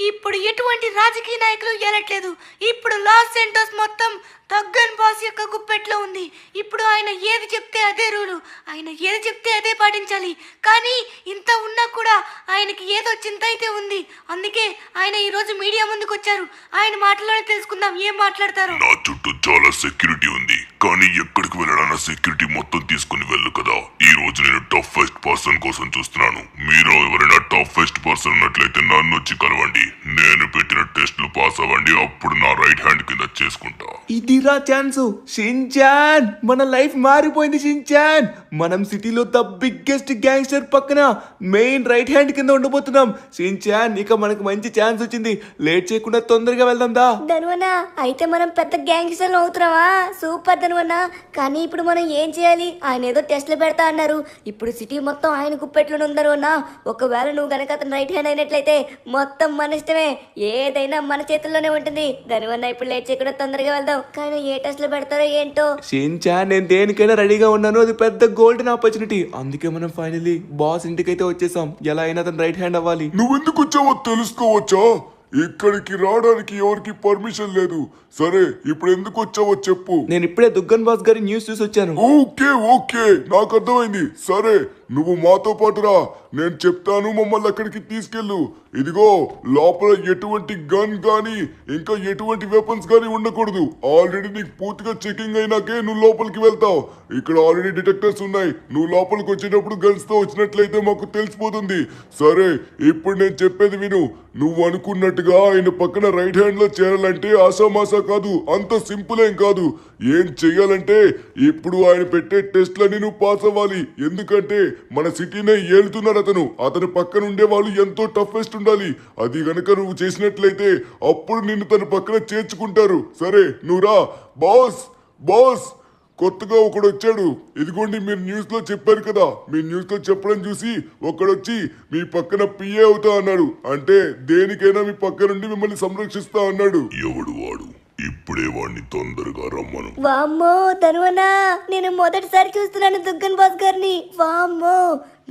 ఇప్పుడు ఎటువంటి రాజకీయ నాయకులు ఏలట్లేదు. ఇప్పుడు లాస్ సెంటోస్ మొత్తం తగ్గన్ బాస్ యొక్క గుప్పెట్లో ఉంది. ఇప్పుడు ఆయన ఏది చెప్తే అదే రూలు, ఆయన ఏది చెప్తే అదే పాటించాలి. కానీ ఇంత ఉన్నా కూడా ఆయనకి ఏదో చింత అయితే ఉంది. అందుకే ఆయన ఈ రోజు మీడియా ముందుకు వచ్చారు. ఆయన మాటలోనే తెలుసుకుందాం ఏం మాట్లాడతారు. నా చుట్టూ చాలా సెక్యూరిటీ ఉంది, కానీ ఎక్కడికి వెళ్ళాలన్న సెక్యూరిటీ మొత్తం తీసుకుని వెళ్ళు కదా. ఈ రోజు నేను టఫెస్ట్ పర్సన్ కోసం చూస్తున్నాను. మీరు ఎవరైనా టఫెస్ట్ పర్సన్ ఉన్నట్లయితే నన్ను వచ్చి కలవండి. నేను పెట్టిన టెస్టులు పాస్ అవ్వండి, అప్పుడు నా రైట్ హ్యాండ్ కింద చేసుకుంటా. ఇదిరా ఛాన్స్. షిన్చాన్, మన లైఫ్ మారిపోయింది షిన్చాన్. మనం సిటీలో ద బిగ్గెస్ట్ గ్యాంగ్స్టర్ పక్కన మెయిన్ రైట్ హ్యాండ్ కింద ఉండబోతున్నాం. షిన్చాన్, ఇక మనకు మంచి ఛాన్స్ వచ్చింది. లేట్ చేయకుండా తొందరగా వెళ్దాం దా. ధనువన్న, అయితే మనం పెద్ద గ్యాంగ్స్టర్లు అవుతున్నావా? సూపర్ ధనువన్న. కానీ ఇప్పుడు మనం ఏం చేయాలి? ఆయన ఏదో టెస్ట్లు పెడతా అన్నారు. ఇప్పుడు సిటీ మొత్తం ఆయన గుప్పెట్లోనే ఉంది ధనువన్న. ఒకవేళ నువ్వు గనక అతను రైట్ హ్యాండ్ అయినట్లయితే మొత్తం మన ఇష్టమే, ఏదైనా మన చేతుల్లోనే ఉంటుంది. ధనువన్న, ఇప్పుడు లేట్ చేయకుండా తొందరగా వెళ్దాం. కానీ ఏ టెస్ట్లు పెడతారో ఏంటో. షిన్చాన్, నేను దేనికైనా రెడీగా ఉన్నాను. అది పెద్ద గోల్డెన్ ఆపర్చునిటీ. అందుకే మనం ఫైనల్లీ బాస్ ఇంటికైతే వచ్చేసాం. ఎలా అయినా అతను రైట్ హ్యాండ్ అవ్వాలి. నువ్వెందుకు వచ్చావో తెలుసుకోవచ్చా? ఇక్కడికి రావడానికి ఎవరికి పర్మిషన్ లేదు. సరే, ఇప్పుడు ఎందుకు వచ్చావో చెప్పు. నేను ఇప్పుడే దుగ్గన్ బాస్ గారి న్యూస్ చూసి వచ్చాను. ఓకే ఓకే, నాకు అర్థమైంది. సరే, నువ్వు మాతో పాటు రా. నేను చెప్తాను, మమ్మల్ని అక్కడికి తీసుకెళ్ళు. ఇదిగో, లోపల ఎటువంటి గన్ గానీ ఇంకా ఎటువంటి వెపన్స్ గానీ ఉండకూడదు. ఆల్రెడీ నీకు పూర్తిగా చెకింగ్ అయినాకే నువ్వు లోపలికి వెళ్తావు. ఇక్కడ ఆల్రెడీ డిటెక్టర్స్ ఉన్నాయి. నువ్వు లోపలికి వచ్చేటప్పుడు గన్స్ తో వచ్చినట్లయితే మాకు తెలిసిపోతుంది. సరే, ఇప్పుడు నేను చెప్పేది విను. నువ్వు అనుకున్నట్టుగా ఆయన పక్కన రైట్ హ్యాండ్ లో చేరాలంటే ఆసామాసా కాదు, అంత సింపుల్ ఏం కాదు. ఏం చెయ్యాలంటే ఇప్పుడు ఆయన పెట్టే టెస్ట్లని నువ్వు పాస్ అవ్వాలి. ఎందుకంటే మన సిటీనే ఏలుతున్నారు అతను పక్కన ఉండే వాళ్ళు ఎంతో టఫెస్ట్ ఉండాలి. అది గనక నువ్వు చేసినట్లయితే అప్పుడు నిన్ను తన పక్కన చేర్చుకుంటారు. సరే, నువ్వు రా. బాస్ బాస్, కొత్తగా ఒకడు వచ్చాడు. ఇదిగోండి, మీరు న్యూస్ లో చెప్పారు కదా. మీ న్యూస్ లో చెప్పడం చూసి ఒకడొచ్చి మీ పక్కన పిఏ అవుతా అన్నాడు. అంటే దేనికైనా మీ పక్క నుండి మిమ్మల్ని సంరక్షిస్తా అన్నాడు. ఎవడు వాడు? ఇప్పుడే వాడిని తొందరగా రమ్మను. వామ్మో ధనువన్న, నేను మొదటిసారి చూస్తున్నాను దుగ్గన్ బాస్ గారిని. వామ్మో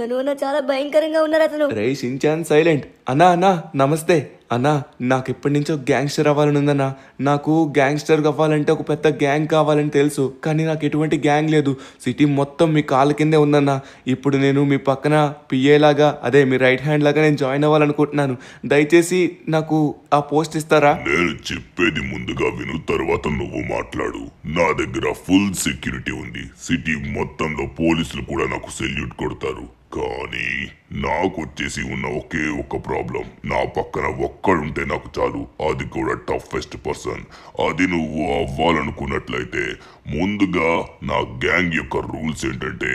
ధనువన్న, చాలా భయంకరంగా ఉన్నారు అతను. రే షిన్చాన్, సైలెంట్. అన్నా అన్నా, నమస్తే అన్నా. నాకు ఎప్పటి నుంచో గ్యాంగ్స్టర్ అవ్వాలని ఉందన్నా. నాకు గ్యాంగ్స్టర్ అవ్వాలంటే ఒక పెద్ద గ్యాంగ్ కావాలని తెలుసు, కానీ నాకు ఎటువంటి గ్యాంగ్ లేదు. సిటీ మొత్తం మీ కాళ్ళ కిందే ఉందన్నా. ఇప్పుడు నేను మీ పక్కన పిఏ లాగా, అదే మీ రైట్ హ్యాండ్ లాగా నేను జాయిన్ అవ్వాలనుకుంటున్నాను. దయచేసి నాకు ఆ పోస్ట్ ఇస్తారా? నేను చెప్పేది ముందుగా విను, తర్వాత నువ్వు మాట్లాడు. నా దగ్గర ఫుల్ సెక్యూరిటీ ఉంది. సిటీ మొత్తంలో పోలీసులు కూడా నాకు సెల్యూట్ కొడతారు. కానీ నాకు వచ్చేసి ఉన్న ఒకే ఒక ప్రాబ్లం. నా పక్కన ఒక్కడుంటే నాకు చాలు, అది కూడా టఫెస్ట్ పర్సన్. అది నువ్వు అవ్వాలనుకున్నట్లయితే ముందుగా నా గ్యాంగ్ యొక్క రూల్స్ ఏంటంటే,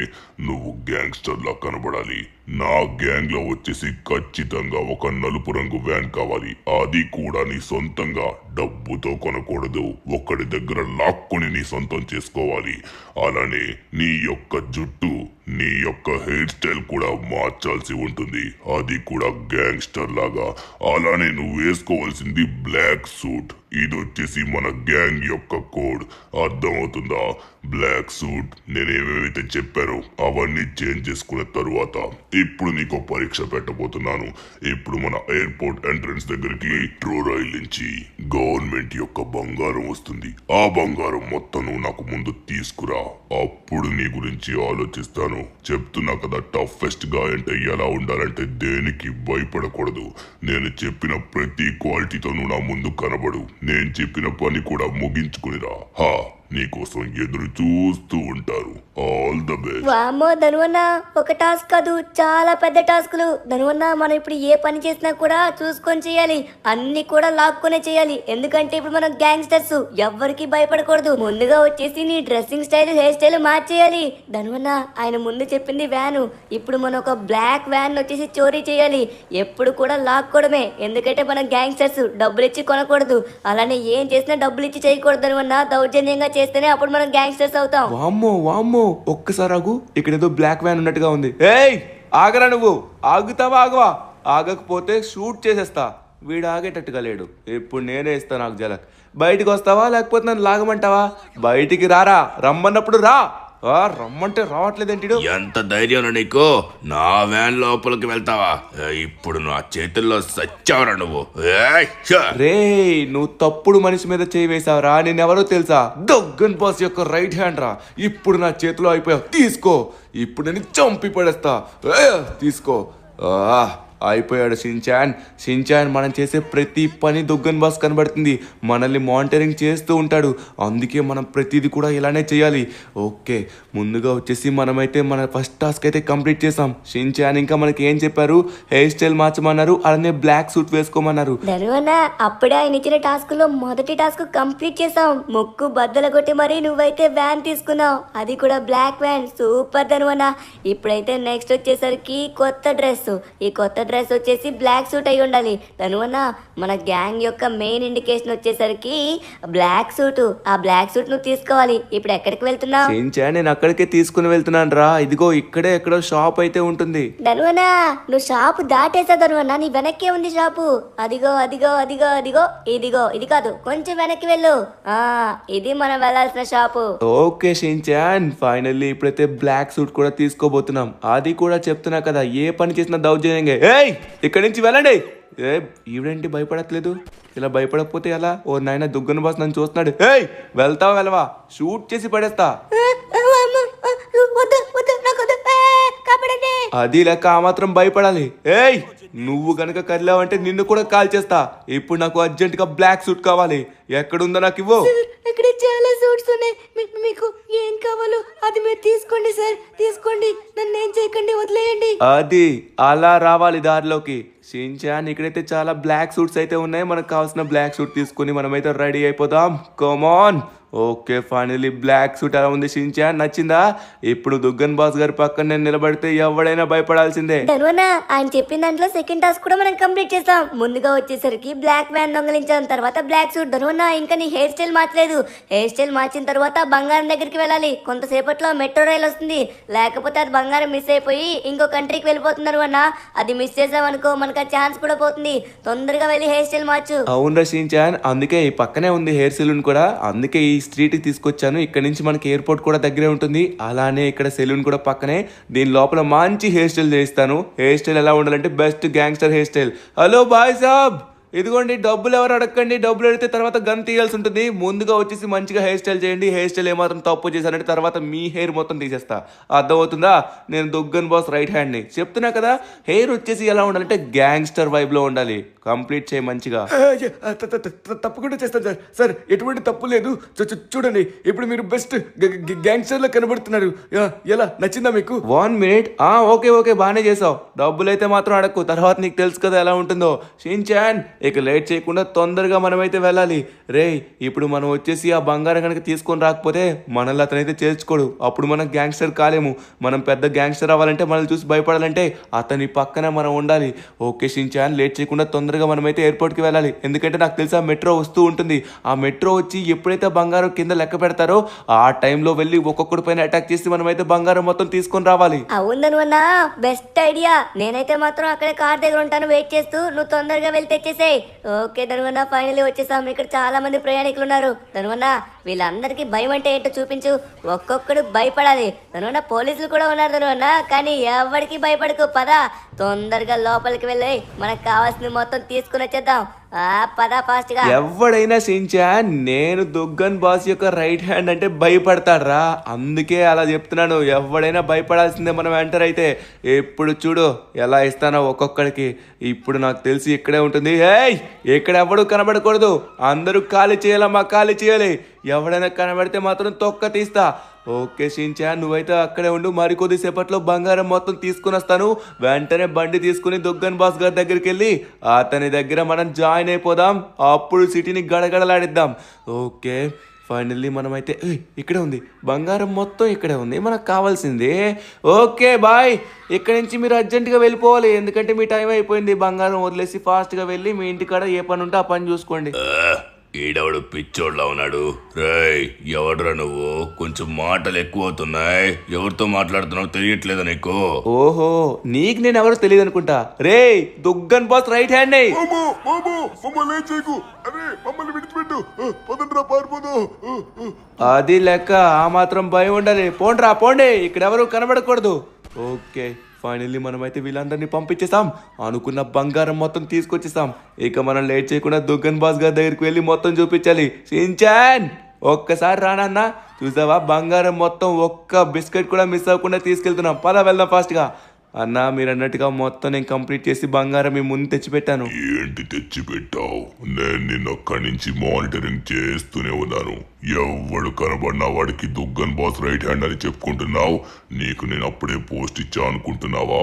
నువ్వు గ్యాంగ్స్టర్ లా కనబడాలి. నా గ్యాంగ్ లో వచ్చేసి ఖచ్చితంగా ఒక నలుపు రంగు వ్యాన్ కావాలి. అది కూడా నీ సొంతంగా, డబ్బుతో కొనకూడదు. ఒకడి దగ్గర లాక్కొని నీ సొంతం చేసుకోవాలి. అలానే నీ యొక్క జుట్టు, నీ యొక్క హెయిర్ స్టైల్ కూడా మార్చాల్సి ఉంటుంది. అది కూడా గ్యాంగ్స్టర్ లాగా. అలానే నువ్వు వేసుకోవాల్సింది బ్లాక్ సూట్. ఇది వచ్చేసి మన గ్యాంగ్ యొక్క కోడ్. అర్థమవుతుందా? Black suit. నేనేమేమైతే చెప్పానో అవన్నీ చేంజ్ చేసుకున్న తరువాత ఇప్పుడు నీకు పరీక్ష పెట్టబోతున్నాను. ఇప్పుడు మన ఎయిర్పోర్ట్ ఎంట్రన్స్ దగ్గరికి మెట్రో రైల్ నుంచి గవర్నమెంట్ యొక్క బంగారం వస్తుంది. ఆ బంగారం మొత్తం నువ్వు నాకు ముందు తీసుకురా. అప్పుడు నీ గురించి ఆలోచిస్తాను. చెప్తున్నా కదా, టఫెస్ట్ గా అంటే ఎలా ఉండాలంటే దేనికి భయపడకూడదు. నేను చెప్పిన ప్రతి క్వాలిటీతో నువ్వు నా ముందు కనబడు. నేను చెప్పిన పని కూడా ముగించుకునిరా. హా, నీకోసం ఎదురు చూస్తూ ఉంటారు. All the best. వామ్మో ధనువన్న, ఒక టాస్క్ కాదు, చాలా పెద్ద టాస్కులు. ధనువన్న, మనం ఇప్పుడు ఏ పని చేసినా కూడా చూసుకొని చేయాలి. అన్ని కూడా లాక్కొనే చేయాలి. ఎందుకంటే ఇప్పుడు మనం గ్యాంగ్స్టర్స్, ఎవ్వరికి భయపడకూడదు. ముందుగా వచ్చేసి నీ డ్రెస్సింగ్ స్టైల్, హెయిర్ స్టైల్ మార్చేయాలి. ధనువన్న, ఆయన ముందు చెప్పింది వ్యాను. ఇప్పుడు మనం ఒక బ్లాక్ వ్యాన్ వచ్చేసి చోరీ చేయాలి. ఎప్పుడు కూడా లాక్కోవడమే. ఎందుకంటే మనం గ్యాంగ్స్టర్స్, డబ్బులు ఇచ్చి కొనకూడదు. అలానే ఏం చేసినా డబ్బులు ఇచ్చి చేయకూడదు ధనువన్న. దౌర్జన్యంగా చేస్తేనే అప్పుడు మనం గ్యాంగ్స్టర్స్ అవుతాం. వామ్మో వామ్మో, ఒక్కసారి ఆగు. ఇక్కడ ఏదో బ్లాక్ వ్యాన్ ఉన్నట్టుగా ఉంది. ఏయ్ ఆగరా, నువ్వు ఆగుతావా? ఆగవా? ఆగకపోతే షూట్ చేసేస్తా. వీడు ఆగేటట్టుగా లేడు. ఇప్పుడు నేనే ఇస్తా నాకు జలక్. బయటికి వస్తావా లేకపోతే నన్ను లాగమంటావా? బయటికి రారా, రమ్మన్నప్పుడు రా. రమ్మంటే రావట్లేదేంటి? ఎంత ధైర్యం నీకు? నా వ్యాన్ లోపలికి వెళ్తావా? ఇప్పుడు నా చేతుల్లో సచ్చావరా నువ్వు. రే నువ్వు తప్పుడు మనిషి మీద చేయి వేసావురా. నేనెవరో తెలుసా? దొగ్గన్ బాస్ యొక్క రైట్ హ్యాండ్ రా. ఇప్పుడు నా చేతిలో అయిపోయావు. తీసుకో, ఇప్పుడు నేను చంపి పడేస్తా. తీసుకో. అయిపోయాడు షిన్చాన్ మనం చేసే ప్రతి పని దొగ్గన్ బాస్ కనబడుతుంది. మనల్ని మానిటరింగ్ చేస్తూ ఉంటాడు. అందుకే మనం ప్రతిదీ కూడా ఇలానే చేయాలి. ఓకే, ముందుగా వచ్చేసి మనమైతే మన ఫస్ట్ టాస్క్ అయితే కంప్లీట్ చేసాం. షిన్చాన్ ఇంకా మనకి ఏం చెప్పారు? హెయిర్ స్టైల్ మార్చమన్నారు, అలానే బ్లాక్ సూట్ వేసుకోమన్నారు. ధనువన్నా అప్పుడే ఆయన ఇచ్చిన టాస్క్ లో మొదటి టాస్క్ కంప్లీట్ చేసాం. ముక్కు బద్దలు కొట్టి మరి నువ్వైతే వ్యాన్ తీసుకున్నావు, అది కూడా బ్లాక్ వ్యాన్. సూపర్ ధనువన్నా. ఇప్పుడైతే నెక్స్ట్ వచ్చేసరికి కొత్త డ్రెస్. ఈ కొత్త డ్రెస్ వచ్చేసి బ్లాక్ సూట్ అయి ఉండాలి. ధనువన్నా మన గ్యాంగ్ యొక్క మెయిన్ ఇండికేషన్ వచ్చేసరికి బ్లాక్ సూట్. ఆ బ్లాక్ సూట్ నువ్వు తీసుకోవాలి. ఇప్పుడు ఎక్కడికి వెళ్తున్నావు? షిన్చాన్ నేను అక్కడికే తీసుకుని వెళ్తున్నాను రా. ఇదిగో ఇక్కడే ఎక్కడో షాప్ అయితే ఉంటుంది. ధనువన్నా నువ్వు షాపు దాటేసా ధనువన్నా, నీ వెనక్కే ఉంది షాపు. అదిగో అదిగో అదిగో అదిగో. ఇదిగో ఇది కాదు, కొంచెం వెనక్కి వెళ్ళు. ఇది మనం వెళ్ళాల్సిన షాపు. ఓకే షిన్చాన్, ఫైనల్లీ ఇప్పుడైతే బ్లాక్ సూట్ కూడా తీసుకోబోతున్నాం. అది కూడా చెప్తున్నా కదా, ఏ పని చేసినా దౌర్జన్యంగా. ఇక్కడి నుంచి వెళ్ళండి. ఈవిడేంటి భయపడట్లేదు? ఇలా భయపడకపోతే ఎలా? ఓ నాయన దుగ్గన బాస్ నన్ను చూస్తున్నాడు. వెళ్తావా వెళ్ళవా? షూట్ చేసి పడేస్తా. అది లెక్క ఆ మాత్రం భయపడాలి. నువ్వు గనక కదిలావంటే నిన్ను కూడా కాల్ చేస్తా. ఇప్పుడు నాకు అర్జెంట్ గా బ్లాక్ సూట్ కావాలి. ఎక్కడుందో నాకు ఇవ్వు. ఇక్కడ చాలా సూట్స్ ఉన్నాయి. మీకు ఏం కావాలో అది మీరు తీసుకోండి సార్, తీసుకోండి. నన్ను ఏం చేయకండి, వదిలేయండి. అది అలా రావాలి దారిలోకి. షిన్చాన్ ఇక్కడైతే చాలా బ్లాక్ సూట్స్ అయితే ఉన్నాయి. మనకు కావాల్సిన బ్లాక్ సూట్ తీసుకుని మనమైతే రెడీ అయిపోదాం. కమాన్. ఓకే, ఫైనలీ బ్లాక్ సూట్ ఎలా ఉంది షిన్చాన్? నచ్చిందా? ఇప్పుడు దుగ్గన్ బాస్ గారి పక్కన నేను నిలబడితే ఎవడైనా భయపడాల్సిందే. ధనువన్నా ఆయన చెప్పిన దాంట్లో సెకండ్ టాస్క్ కూడా మనం కంప్లీట్ చేసాం. ముందుగా వచ్చేసరికి బ్లాక్ వ్యాన్ దొంగలించాం, తర్వాత బ్లాక్ సూట్. ధనువన్నా ఇంకా నీ హెయిర్ స్టైల్ మార్చలేదు. హెయిర్ స్టైల్ మార్చిన తర్వాత బంగారం దగ్గరికి వెళ్ళాలి. కొంతసేపట్లో మెట్రో రైల్ వస్తుంది, లేకపోతే అది బంగారం మిస్ అయిపోయి ఇంకో కంట్రీకి వెళ్ళిపోతున్నారు అన్న. అది మిస్ చేసామనుకో మనకు ఆ ఛాన్స్ కూడా పోతుంది. తొందరగా వెళ్ళి హెయిర్ స్టైల్ మార్చు. అవునరా షిన్చాన్, అందుకే ఈ పక్కనే ఉంది హెయిర్ సెలూన్ కూడా. అందుకే ఈ స్ట్రీట్ కి తీసుకొచ్చాను. ఇక్కడ నుంచి మనకి ఎయిర్పోర్ట్ కూడా దగ్గరే ఉంటుంది. అలానే ఇక్కడ సెలూన్ కూడా పక్కనే. దీని లోపల మంచి హెయిర్ స్టైల్ చేయిస్తాను. హెయిర్ స్టైల్ ఎలా ఉండాలంటే best gangster hair style. Hello బాయ్ సాబ్, ఇదిగోండి డబ్బులు ఎవరు అడగండి. డబ్బులు అడిగితే తర్వాత గన్ తీయాల్సి ఉంటుంది. ముందుగా వచ్చేసి మంచిగా హెయిర్ స్టైల్ చేయండి. హెయిర్ స్టైల్ ఏమాత్రం తప్పు చేశారంటే తర్వాత మీ హెయిర్ మొత్తం తీసేస్తా. అర్థమవుతుందా? నేను దుగ్గన్ బాస్ రైట్ హ్యాండ్ని. చెప్తున్నా కదా, హెయిర్ వచ్చేసి ఎలా ఉండాలంటే గ్యాంగ్స్టర్ వైబ్ లో ఉండాలి. కంప్లీట్ చేయి మంచిగా. తప్పకుండా చేస్తాను సార్. సార్ ఎటువంటి తప్పు లేదు. చూడండి, ఇప్పుడు మీరు బెస్ట్ గ్యాంగ్స్టర్ లో కనబడుతున్నారు. ఎలా నచ్చిందా మీకు? 1 మినిట్. ఓకే ఓకే, బాగానే చేసావు. డబ్బులు అయితే మాత్రం అడక్కు, తర్వాత నీకు తెలుసు కదా ఎలా ఉంటుందో. షిన్చాన్ ఇక లేట్ చేయకుండా తొందరగా మనమైతే వెళ్ళాలి. రే ఇప్పుడు మనం వచ్చేసి ఆ బంగారం కనుక తీసుకొని రాకపోతే మనల్ని అతనైతే చేర్చుకోడు. అప్పుడు మనం గ్యాంగ్స్టర్ కాలేము. మనం పెద్ద గ్యాంగ్స్టర్ అవ్వాలంటే మనల్ని చూసి భయపడాలంటే అతని పక్కన మనం ఉండాలి. ఓకే షిన్చాన్, లేట్ చేయకుండా తొందరగా మనమైతే ఎయిర్పోర్ట్కి వెళ్ళాలి. ఎందుకంటే నాకు తెలుసా మెట్రో వస్తూ ఉంటుంది. ఆ మెట్రో వచ్చి ఎప్పుడైతే బంగారం కింద లెక్క పెడతారో ఆ టైంలో వెళ్ళి ఒక్కొక్కడి పైన అటాక్ చేసి మనమైతే బంగారం మొత్తం తీసుకొని రావాలి. అవుననువన్నా, బెస్ట్ ఐడియా. నేనైతే మాత్రం అక్కడే కార్ దగ్గర ఉంటాను వెయిట్ చేస్తూ. నువ్వు తొందరగా వెళ్ళి తెచ్చేసేయ్. ఓకే ధనువన్నా, ఫైనలీ వచ్చేసాం. ఇక్కడ చాలా మంది ప్రయాణికులు ఉన్నారు. ధనువన్నా వీళ్ళందరికీ భయం అంటే ఏంటో చూపించు. ఒక్కొక్కడు భయపడాలి. ధనువన్నా పోలీసులు కూడా ఉన్నారు ధనువన్నా, కానీ ఎవరికి భయపడకు. పద తొందరగా లోపలికి వెళ్ళి మనకు కావాల్సింది మొత్తం తీసుకుని వచ్చేద్దాం. పద ఫాస్ట్ గా. ఎవడైనా షిన్చాన్ నేను దుగ్గన్ బాస్ యొక్క రైట్ హ్యాండ్ అంటే భయపడతాడ్రా. అందుకే అలా చెప్తున్నాను. ఎవడైనా భయపడాల్సిందే మనం ఎంటర్ అయితే. ఎప్పుడు చూడు ఎలా ఇస్తానో ఒక్కొక్కడికి. ఇప్పుడు నాకు తెలిసి ఇక్కడే ఉంటుంది. ఇక్కడ ఎవడు కనబడకూడదు. అందరూ ఖాళీ చేయాలమ్మా, ఖాళీ చేయాలి. ఎవడైనా కనబడితే మాత్రం తొక్క తీస్తా. ఓకే షిన్చాన్, నువ్వైతే అక్కడే ఉండు. మరికొద్ది సేపట్లో బంగారం మొత్తం తీసుకుని వస్తాను. వెంటనే బండి తీసుకుని దుగ్గన్ బాస్ గారి దగ్గరికి వెళ్ళి అతని దగ్గర మనం జాయిన్ అయిపోదాం. అప్పుడు సిటీని గడగడలాడిద్దాం. ఓకే ఫైనల్లీ మనమైతే ఇక్కడే ఉంది బంగారం మొత్తం, ఇక్కడే ఉంది మనకు కావాల్సింది. ఓకే బాయ్, ఇక్కడ నుంచి మీరు అర్జెంటుగా వెళ్ళిపోవాలి. ఎందుకంటే మీ టైం అయిపోయింది. బంగారం వదిలేసి ఫాస్ట్గా వెళ్ళి మీ ఇంటికాడ ఏ పని ఉంటే ఆ పని చూసుకోండి. ఈడవడు పిచ్చోడ్లా ఉన్నాడు. రేయ్ ఎవడ్రా నువ్వు? కొంచెం మాటలు ఎక్కువ అవుతున్నాయి. ఎవరితో మాట్లాడుతున్నావు తెలియట్లేదా నీకు? ఓహో, నీకు నేను ఎవరో తెలియదు అనుకుంటా. రే దుగ్గన్ బాస్ రైట్ హ్యాండ్ అది లెక్క. ఆ మాత్రం భయం ఉండాలి. పోండ్రా పోండి, ఇక్కడ ఎవరు కనబడకూడదు. ఓకే, ఫైనల్లీ మనమైతే వీళ్ళందరినీ పంపించేసాం. అనుకున్న బంగారం మొత్తం తీసుకొచ్చేసాం. ఇక మనం లేట్ చేయకుండా దుగ్గన్ బాస్ గారి దగ్గరికి వెళ్ళి మొత్తం చూపించాలి. షిన్చాన్ ఒక్కసారి రానన్నా, చూసావా బంగారం మొత్తం ఒక్క బిస్కెట్ కూడా మిస్ అవ్వకుండా తీసుకెళ్తున్నాం. పద వెళ్దాం ఫాస్ట్గా. అన్నా మీరు అన్నట్టుగా మొత్తం నేను కంప్లీట్ చేసి బంగారం మీ ముందు తెచ్చిపెట్టాను. ఏంటి తెచ్చిపెట్టావు? నేను నిన్న అక్కడి నుంచి మానిటరింగ్ చేస్తూనే ఉన్నాను. ఎవడు కనబడినా వాడికి దుగ్గన్ బాస్ రైట్ హ్యాండ్ అని చెప్పుకుంటున్నావు. నీకు నేను అప్పుడే పోస్ట్ ఇచ్చా అనుకుంటున్నావా?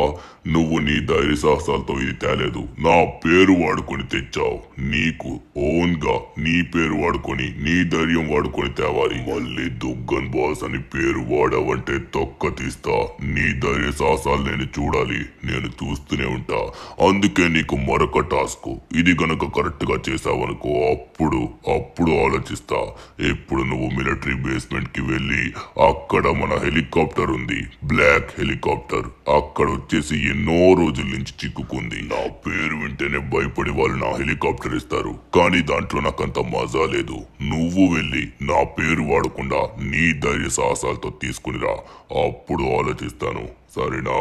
నువ్వు నీ ధైర్య సాహసాలతో ఇది తేలేదు. నా పేరు వాడుకొని తెచ్చావు. నీకు ఓన్ గా నీ పేరు వాడుకొని నీ ధైర్యం వాడుకొని తేవాలి. మళ్ళీ దుగ్గన్ బాస్ అని పేరు వాడావంటే తొక్క తీస్తా. నీ ధైర్య సాహసాలు నేను చూడాలి. నేను చూస్తూనే ఉంటా. అందుకే నీకు మరొక టాస్క్. ఇది గనక కరెక్ట్ గా చేసావనుకో అప్పుడు ఆలోచిస్తా. ఇప్పుడు నువ్వు మిలిటరీ బేస్మెంట్ కి వెళ్ళి అక్కడ మన హెలికాప్టర్ ఉంది, బ్లాక్ హెలికాప్టర్. అక్కడ వచ్చేసి ఎన్నో రోజుల నుంచి చిక్కుకుంది. నా పేరు వింటేనే భయపడి వాళ్ళు నా హెలికాప్టర్ ఇస్తారు. కానీ దాంట్లో నాకంత మజా లేదు. నువ్వు వెళ్ళి నా పేరు వాడకుండా నీ ధైర్య సాహసాలతో తీసుకునిరా. అప్పుడు ఆలోచిస్తాను. సరేనా?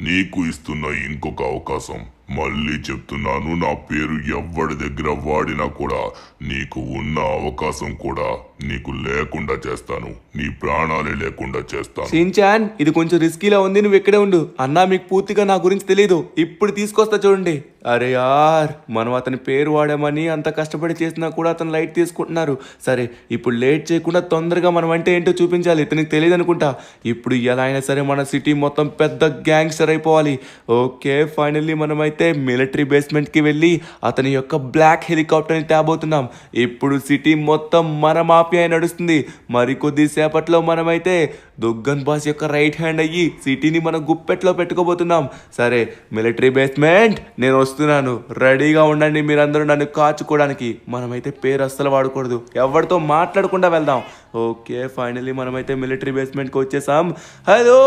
నీకు ఇస్తున్న ఇంకొక అవకాశం. మళ్ళీ చెప్తున్నాను, నా పేరు ఎవ్వడి దగ్గర వాడినా కూడా నీకు ఉన్న అవకాశం కూడా నీకు లేకుండా చేస్తాను. నీ ప్రాణాలే లేకుండా చేస్తాను. షిన్చాన్ ఇది కొంచెం రిస్కీలా ఉంది, నువ్వు ఇక్కడే ఉండు. అన్నా మీకు పూర్తిగా నా గురించి తెలియదు. ఇప్పుడు తీసుకొస్తా చూడండి. అరే యార్, మనం అతని పేరు వాడామని అంత కష్టపడి చేసినా కూడా అతను లైట్ తీసుకుంటున్నారు. సరే ఇప్పుడు లేట్ చేయకుండా తొందరగా మనం అంటే ఏంటో చూపించాలి. ఇతనికి తెలియదు అనుకుంటా. ఇప్పుడు ఎలా అయినా సరే మన సిటీ మొత్తం పెద్ద గ్యాంగ్స్టర్ అయిపోవాలి. ఓకే, ఫైనల్లీ మనమైతే మిలిటరీ బేస్మెంట్ కి వెళ్ళి అతని యొక్క బ్లాక్ హెలికాప్టర్ని తేబోతున్నాం. ఇప్పుడు సిటీ మొత్తం మన మాఫియా నడుస్తుంది. మరికొద్ది సేపట్లో మనమైతే దుగ్గన్ బాస్ యొక్క రైట్ హ్యాండ్ అయ్యి సిటీని మన గుప్పెట్లో పెట్టుకోబోతున్నాం. సరే మిలిటరీ బేస్మెంట్ నేను వస్తున్నాను, రెడీగా ఉండండి మీరందరూ నన్ను కాచుకోవడానికి. మనమైతే పేరు అస్సలు వాడకూడదు, ఎవరితో మాట్లాడకుండా వెళ్దాం. ఓకే, ఫైనల్లీ మనమైతే మిలిటరీ బేస్మెంట్కి వచ్చేసాం. హలో,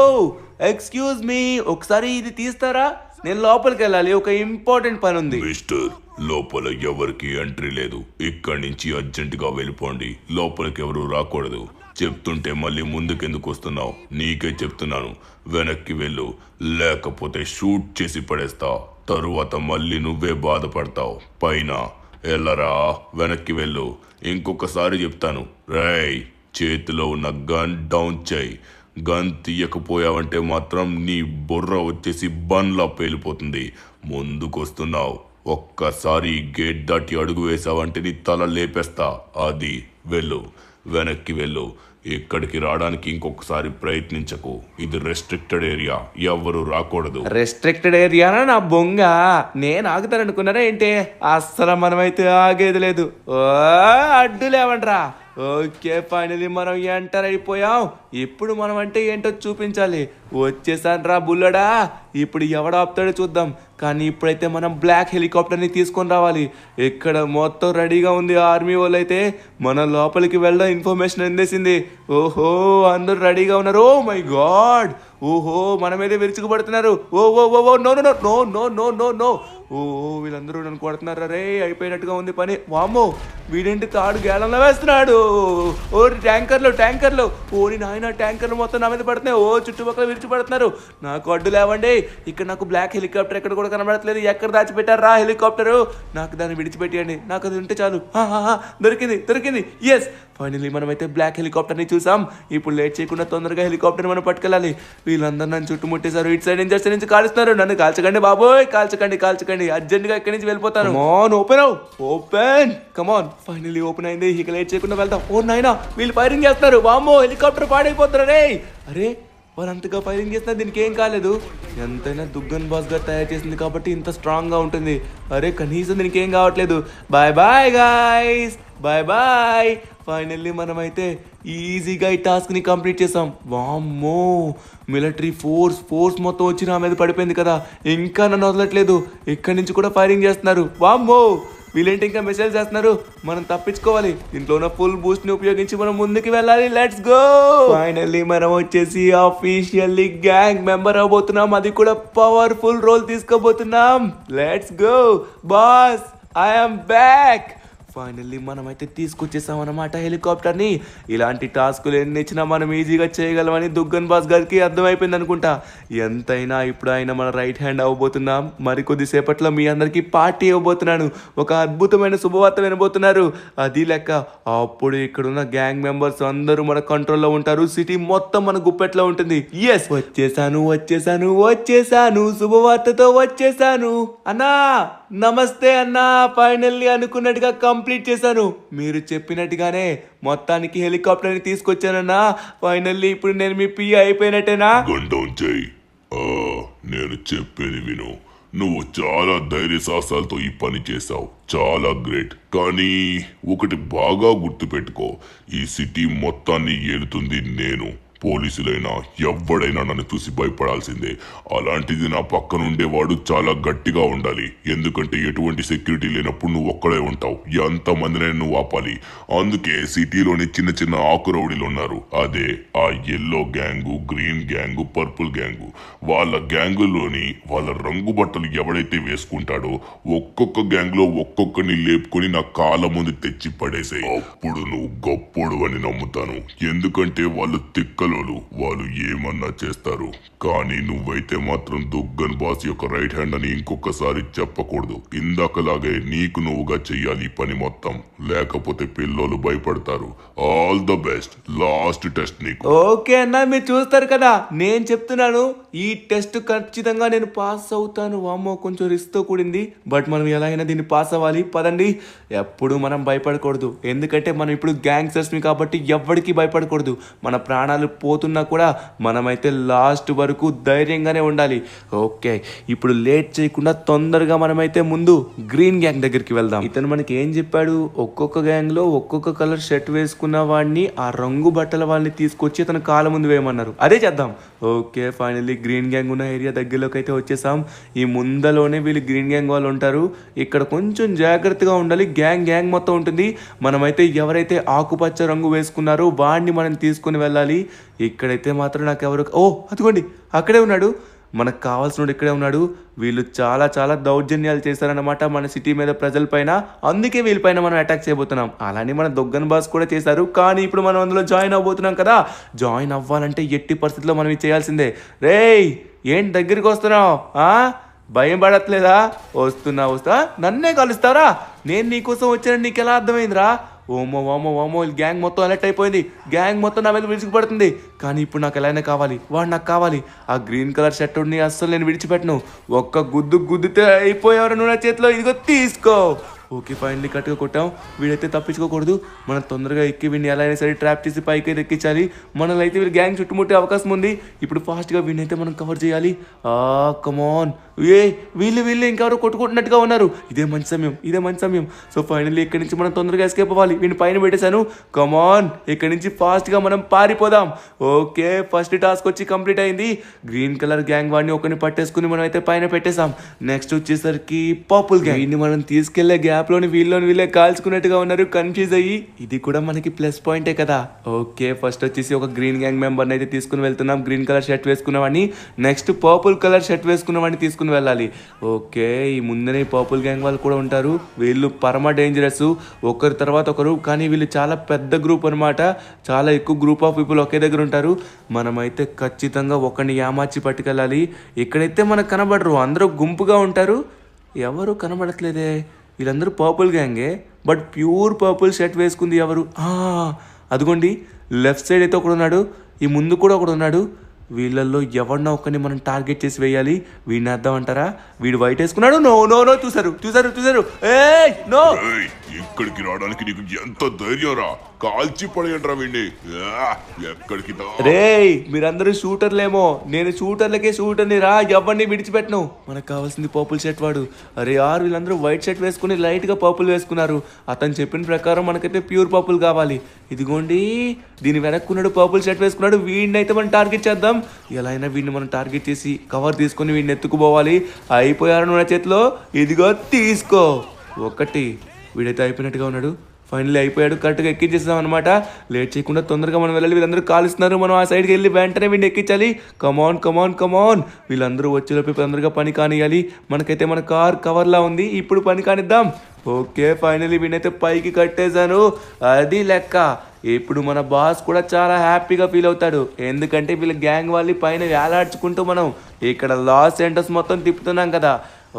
ఎక్స్క్యూజ్ మీ, ఒకసారి ఇది తీస్తారా? నేను లోపలికి వెళ్ళాలి, ఒక ఇంపార్టెంట్ పని ఉంది. మిస్టర్, లోపల ఎవరికి ఎంట్రీ లేదు. ఇక్కడి నుంచి అర్జెంట్ గా వెళ్ళిపోండి. లోపలికి ఎవరు రాకూడదు. చెప్తుంటే మళ్ళీ ముందుకెందుకు వస్తున్నావు? నీకే చెప్తున్నాను, వెనక్కి వెళ్ళు, లేకపోతే షూట్ చేసి పడేస్తా. తరువాత మళ్ళీ నువ్వే బాధపడతావు. పైన ఎల్లరా, వెనక్కి వెళ్ళు. ఇంకొకసారి చెప్తాను, రేయ్ చేతిలో ఉన్న గన్ డౌన్ చేయి. గన్ తీయకపోయావంటే మాత్రం నీ బుర్ర వచ్చేసి బండ్లా పేలిపోతుంది. ముందుకొస్తున్నావు, ఒక్కసారి గేట్ దాటి అడుగు వేసావంటే నీ తల లేపేస్తా. అది వెళ్ళు, వెనక్కి వెళ్ళు. ఇక్కడికి రావడానికి ఇంకొకసారి ప్రయత్నించకు. ఇది రెస్ట్రిక్టెడ్ ఏరియా, ఎవరు రాకూడదు. రెస్ట్రిక్టెడ్ ఏరియానా నా బొంగ? నేను ఆగుతాననుకున్నారా ఏంటి? అస్సలు మనమైతే ఆగేది లేదు. అడ్డు లేవండ్రా. ఓకే, ఫైనలీ మనం ఎంటర్ అయిపోయాం. ఇప్పుడు మనం అంటే ఏంటో చూపించాలి. వచ్చేసాను రా బుల్లడా. ఇప్పుడు ఎవడ ఆపుతాడో చూద్దాం. కానీ ఇప్పుడైతే మనం బ్లాక్ హెలికాప్టర్ని తీసుకొని రావాలి. ఇక్కడ మొత్తం రెడీగా ఉంది. ఆర్మీ వాళ్ళు అయితే మన లోపలికి వెళ్ళడం ఇన్ఫర్మేషన్ అందేసింది. ఓహో, అందరూ రెడీగా ఉన్నారు. ఓ మై గాడ్, ఓహో మన మీదే విరుచుకుపడుతున్నారు. ఓ ఓ ఓ ఓ no no no no no no no. ఓ వీళ్ళందరూ నన్ను కొడుతున్నారు. రే అయిపోయినట్టుగా ఉంది పని. వామ్మో, వీడేంటి తాడు గేలంలో వేస్తున్నాడు. ఓ ట్యాంకర్లు ఓని నాయన, ట్యాంకర్లు మొత్తం నా మీద పడుతున్నాయి. ఓ చుట్టుపక్కల విరిచిపడుతున్నారు. నాకు అడ్డు లేవండి. ఇక్కడ నాకు బ్లాక్ హెలికాప్టర్ ఎక్కడ కూడా కనబడట్లేదు. ఎక్కడ దాచిపెట్టారా హెలికాప్టరు? నాకు దాన్ని విడిచిపెట్టేయండి, నాకు అది ఉంటే చాలు. దొరికింది. ఎస్, ఫైనల్లీ మనమైతే బ్లాక్ హెలికాప్టర్ని చూసాం. ఇప్పుడు లేట్ చేయకుండా తొందరగా హెలికాప్టర్ని మనం పట్టుకెళ్ళాలి. వీళ్ళందరూ నన్ను చుట్టుముట్టేశారు. ఇటు సైడ్ నుంచి నుంచి కాలుస్తున్నారు. నన్ను కాల్చకండి బాబోయ్, కాల్చకండి. అర్జెంట్గా ఇక్కడి నుంచి వెళ్ళిపోతాను. ఓపెన్ కమాన్. ఫైనల్లీ ఓపెన్ అయింది. ఇక లేట్ చేయకుండా వెళ్తాం. ఓ నాయనా, వీళ్ళు ఫైరింగ్ చేస్తారు. వామ్మో, హెలికాప్టర్ పాడైపోతారు. రే అరే, వాళ్ళు అంతగా ఫైరింగ్ చేస్తున్నా దీనికి ఏం కాలేదు. ఎంతైనా దుగ్గన్ బాస్ గారు తయారు చేసింది కాబట్టి ఇంత స్ట్రాంగ్గా ఉంటుంది. అరే కనీసం దీనికి ఏం కావట్లేదు. Bye bye guys, bye. Finally మనమైతే ఈజీగా ఈ టాస్క్ని కంప్లీట్ చేసాం. వామ్మో, మిలిటరీ ఫోర్స్ మొత్తం వచ్చి నా మీద పడిపోయింది కదా. ఇంకా నన్ను వదలట్లేదు. ఇక్కడి నుంచి కూడా ఫైరింగ్ చేస్తున్నారు. వామ్మో, వీళ్ళేంటి ఇంకా మెసేజ్ చేస్తున్నారు? మనం తప్పించుకోవాలి. దీంట్లో ఉన్న ఫుల్ బూస్ట్ ని ఉపయోగించి మనం ముందుకు వెళ్ళాలి. Let's go. ఫైనల్లీ మనం వచ్చేసి ఆఫీషియల్లీ గ్యాంగ్ మెంబర్ అవబోతున్నాం. అది కూడా పవర్ఫుల్ రోల్ తీసుకోబోతున్నాం. Let's go boss, I'm back. Finally మనమైతే తీసుకొచ్చేసాం అన్నమాట హెలికాప్టర్ని. ఇలాంటి టాస్కులు ఎన్ని ఇచ్చినా మనం ఈజీగా చేయగలమని దుగ్గన్ బాస్ గారికి అర్థమైపోయింది అనుకుంటా. ఎంతైనా ఇప్పుడు ఆయన మన రైట్ హ్యాండ్ అవ్వబోతున్నాం. మరికొద్ది సేపట్లో మీ అందరికీ పార్టీ ఇవ్వబోతున్నాను. ఒక అద్భుతమైన శుభవార్త వినబోతున్నారు. అది లెక్క అప్పుడు ఇక్కడున్న గ్యాంగ్ మెంబర్స్ అందరూ మన కంట్రోల్లో ఉంటారు. సిటీ మొత్తం మన గుప్పెట్లో ఉంటుంది. ఎస్, వచ్చేసాను శుభవార్తతో వచ్చేసాను. అన్నా నమస్తే అన్నా. ఫైనల్లీ అనుకున్నట్టుగా కంప్లీట్ చేశాను. మీరు చెప్పినట్టుగానే మొత్తానికి హెలికాప్టర్ని తీసుకొచ్చానన్నా. ఫైనల్లీ ఇప్పుడు నేను మీ పిఏ అయిపోయినట్టేనా? గండం చెయ్యి. నేను చెప్పేది విను. నువ్వు చాలా ధైర్య సాహసాలతో ఈ పని చేశావు. చాలా గ్రేట్. కానీ ఒకటి బాగా గుర్తుపెట్టుకో, ఈ సిటీ మొత్తాన్ని ఏలుతుంది నేను. పోలీసులైనా ఎవడైనా నన్ను చూసి భయపడాల్సిందే. అలాంటిది నా పక్కన ఉండేవాడు చాలా గట్టిగా ఉండాలి. ఎందుకంటే ఎటువంటి సెక్యూరిటీ లేనప్పుడు నువ్వు ఒక్కడే ఉంటావు. ఎంతమందినైనా నువ్వు ఆపాలి. అందుకే సిటీలోని చిన్న చిన్న ఆకు రౌడీలు ఉన్నారు. అదే ఆ yellow gang, green gang, purple gang. వాళ్ళ గ్యాంగులోని వాళ్ళ రంగు బట్టలు ఎవడైతే వేసుకుంటాడో ఒక్కొక్క గ్యాంగ్ లో ఒక్కొక్కరిని లేపుకొని నా కాళ్ళ ముందు తెచ్చి పడేసే. అప్పుడు నువ్వు గొప్పోడు అని నమ్ముతాను. ఎందుకంటే వాళ్ళు తిక్కలు, వాళ్ళు ఏమన్నా చేస్తారు. కానీ నువ్వైతే మాత్రం దుగ్గన్ బాస్ యొక్క రైట్ హ్యాండ్ అని ఇంకొకసారి చెప్పకూడదు. ఇందాకలాగే నీకు నువ్వుగా చెయ్యాలి ఈ పని మొత్తం. లేకపోతే పిల్లలు భయపడతారు. All the best. Last test నీకు. ఓకే అన్నా, మీరు చూస్తారు కదా, నేను చెప్తున్నాను ఈ టెస్ట్ ఖచ్చితంగా నేను పాస్ అవుతాను. వామ్మో, కొంచెం రిస్క్ తో కూడింది. బట్ మనం ఎలా అయినా దీన్ని పాస్ అవ్వాలి. పదండి. ఎప్పుడు మనం భయపడకూడదు. ఎందుకంటే మనం ఇప్పుడు గ్యాంగ్స్టర్స్ని కాబట్టి ఎవ్వడికి భయపడకూడదు. మన ప్రాణాలు పోతున్నా కూడా మనమైతే లాస్ట్ వరకు ధైర్యంగానే ఉండాలి. ఓకే, ఇప్పుడు లేట్ చేయకుండా తొందరగా మనమైతే ముందు గ్రీన్ గ్యాంగ్ దగ్గరికి వెళ్దాం. ఇతను మనకి ఏం చెప్పాడు? ఒక్కొక్క గ్యాంగ్ లో ఒక్కొక్క కలర్ షర్ట్ వేసుకున్న వాడిని, ఆ రంగు బట్టల వాళ్ళని తీసుకొచ్చి తన కాళ్ళ ముందు వేయమన్నారు. అదే చేద్దాం. ఓకే, ఫైనల్లీ గ్రీన్ గ్యాంగ్ ఉన్న ఏరియా దగ్గరలోకి అయితే వచ్చేసాం. ఈ ముందలోనే వీళ్ళు గ్రీన్ గ్యాంగ్ వాళ్ళు ఉంటారు. ఇక్కడ కొంచెం జాగ్రత్తగా ఉండాలి. గ్యాంగ్ మొత్తం ఉంటుంది. మనమైతే ఎవరైతే ఆకుపచ్చ రంగు వేసుకున్నారో వాడిని మనం తీసుకుని వెళ్ళాలి. ఇక్కడైతే మాత్రం నాకు ఎవరు, అదిగోండి అక్కడే ఉన్నాడు. మనకు కావాల్సిన ఇక్కడే ఉన్నాడు. వీళ్ళు చాలా చాలా దౌర్జన్యాలు చేశారన్నమాట మన సిటీ మీద, ప్రజల పైన. అందుకే వీళ్ళపైన మనం అటాక్ చేయబోతున్నాం. అలానే మన దొగ్గన్ బాస్ కూడా చేశారు. కానీ ఇప్పుడు మనం అందులో జాయిన్ అవ్వబోతున్నాం కదా. జాయిన్ అవ్వాలంటే ఎట్టి పరిస్థితుల్లో మనం ఇది చేయాల్సిందే. రేయ్, ఏంటి దగ్గరికి వస్తున్నావు? భయం పడట్లేదా? వస్తా నన్నే కలుస్తారా? నేను నీకోసం వచ్చానని నీకు ఎలా అర్థమైందిరా? ఓమో గ్యాంగ్ మొత్తం అలర్ట్ అయిపోయింది. గ్యాంగ్ మొత్తం నా మీద విడిచిపడుతుంది. కానీ ఇప్పుడు నాకు ఎలా అయినా కావాలి. వాడు నాకు కావాలి. ఆ గ్రీన్ కలర్ షర్టుని అస్సలు నేను విడిచిపెట్టను. ఒక్క గుద్దితే అయిపోయేవారు నువ్వు నా చేతిలో. ఇదిగో తీసుకో. ఓకే, ఫైనల్లీ కట్టుగా కొట్టాం. వీడైతే తప్పించుకోకూడదు. మనం తొందరగా ఎక్కి వీడిని ఎలా అయినా సరే ట్రాప్ చేసి పైకి అయితే ఎక్కించాలి. మనల్ని అయితే వీళ్ళు గ్యాంగ్ చుట్టుముట్టే అవకాశం ఉంది. ఇప్పుడు ఫాస్ట్గా వీడిని అయితే మనం కవర్ చేయాలి. కమాన్. వీళ్ళు ఇంకెవరో కొట్టుకుంటున్నట్టుగా ఉన్నారు. ఇదే మంచి సమయం. సో ఫైనల్లీ ఇక్కడి నుంచి మనం తొందరగా ఎస్కేప్ అవ్వాలి. వీడిని పైన పెట్టేశాను. కమాన్, ఇక్కడి నుంచి ఫాస్ట్గా మనం పారిపోదాం. ఓకే, ఫస్ట్ టాస్క్ వచ్చి కంప్లీట్ అయింది. గ్రీన్ కలర్ గ్యాంగ్ వాడిని ఒకరిని పట్టేసుకుని మనం అయితే పైన పెట్టేశాం. నెక్స్ట్ వచ్చేసరికి పర్పుల్ గ్యాంగ్. వీడిని మనం తీసుకెళ్లే గ్యాప్లోని వీళ్ళే కాల్చుకున్నట్టుగా ఉన్నారు. కన్ఫ్యూజ్ అయ్యి. ఇది కూడా మనకి ప్లస్ పాయింటే కదా. ఓకే, ఫస్ట్ వచ్చేసి ఒక గ్రీన్ గ్యాంగ్ మెంబర్ని అయితే తీసుకుని వెళ్తున్నాం. గ్రీన్ కలర్ షర్ట్ వేసుకున్నవాడిని. నెక్స్ట్ పర్పుల్ కలర్ షర్ట్ వేసుకున్నవాడిని తీసుకుని వెళ్ళాలి. ఓకే, ఈ ముందనే పర్పుల్ గ్యాంగ్ వాళ్ళు కూడా ఉంటారు. వీళ్ళు పరమ డేంజరస్. ఒకరి తర్వాత ఒకరు. కానీ వీళ్ళు చాలా పెద్ద గ్రూప్ అనమాట. చాలా ఎక్కువ గ్రూప్ ఆఫ్ పీపుల్ ఒకే దగ్గర ఉంటారు. మనమైతే ఖచ్చితంగా ఒకరిని యామార్చి పట్టుకెళ్ళాలి. ఇక్కడైతే మనకు కనబడరు. అందరూ గుంపుగా ఉంటారు. ఎవరు కనబడట్లేదే. వీళ్ళందరూ పర్పుల్ గ్యాంగే. బట్ ప్యూర్ పర్పుల్ షర్ట్ వేసుకుంది ఎవరు? అదిగోండి, లెఫ్ట్ సైడ్ అయితే ఒకడు ఉన్నాడు. ఈ ముందు కూడా ఒకడు ఉన్నాడు. వీళ్ళల్లో ఎవరినో ఒకరిని మనం టార్గెట్ చేసి వేయాలి. వీడిని అర్థం అంటారా? వీడు వైట్ వేసుకున్నాడు. నో చూసారు. నో, ఇక్కడికి రావడానికి నీకు ఎంత ధైర్యం రా? కాల్చి పడేయండిరా వీడిని. ఎక్కడికి రేయ్, మీరందరూ షూటర్లేమో. నేను షూటర్ని రా. ఎవరిని విడిచిపెట్టను. మనకు కావాల్సింది పర్పుల్ షర్ట్ వాడు. అరే వీళ్ళందరూ వైట్ షర్ట్ వేసుకుని లైట్ గా పర్పుల్ వేసుకున్నారు. అతను చెప్పిన ప్రకారం మనకైతే ప్యూర్ పర్పుల్ కావాలి. ఇదిగోండి, దీని వెనక్కున్నాడు, పర్పుల్ షర్ట్ వేసుకున్నాడు. వీడిని అయితే మనం టార్గెట్ చేద్దాం. ఎలా అయినా వీడిని మనం టార్గెట్ చేసి కవర్ తీసుకొని వీడిని ఎత్తుకుపోవాలి. అయిపోయారు నా చేతిలో. ఇదిగో తీసుకో. 1 వీడైతే అయిపోయినట్టుగా ఉన్నాడు. ఫైనల్లీ అయిపోయాడు. కరెక్ట్గా ఎక్కించేస్తాం అనమాట. లేట్ చేయకుండా తొందరగా మనం వెళ్ళాలి. వీళ్ళందరూ కాలుస్తున్నారు. మనం ఆ సైడ్కి వెళ్ళి వెంటనే వీడిని ఎక్కించాలి. కమాన్ కమాన్ కమాన్. వీళ్ళందరూ వచ్చేలోపు తొందరగా పని కానియాలి. మనకైతే మన కార్ కవర్లా ఉంది. ఇప్పుడు పని కానిద్దాం. ఓకే, ఫైనల్లీ వీడైతే పైకి కట్టేశాను. అది లెక్క. ఇప్పుడు మన బాస్ కూడా చాలా హ్యాపీగా ఫీల్ అవుతాడు. ఎందుకంటే వీళ్ళ గ్యాంగ్ వాళ్ళని పైన వేలాడ్చుకుంటూ మనం ఇక్కడ లాస్ ఏంటోస్ మొత్తం తిప్పుతున్నాం కదా.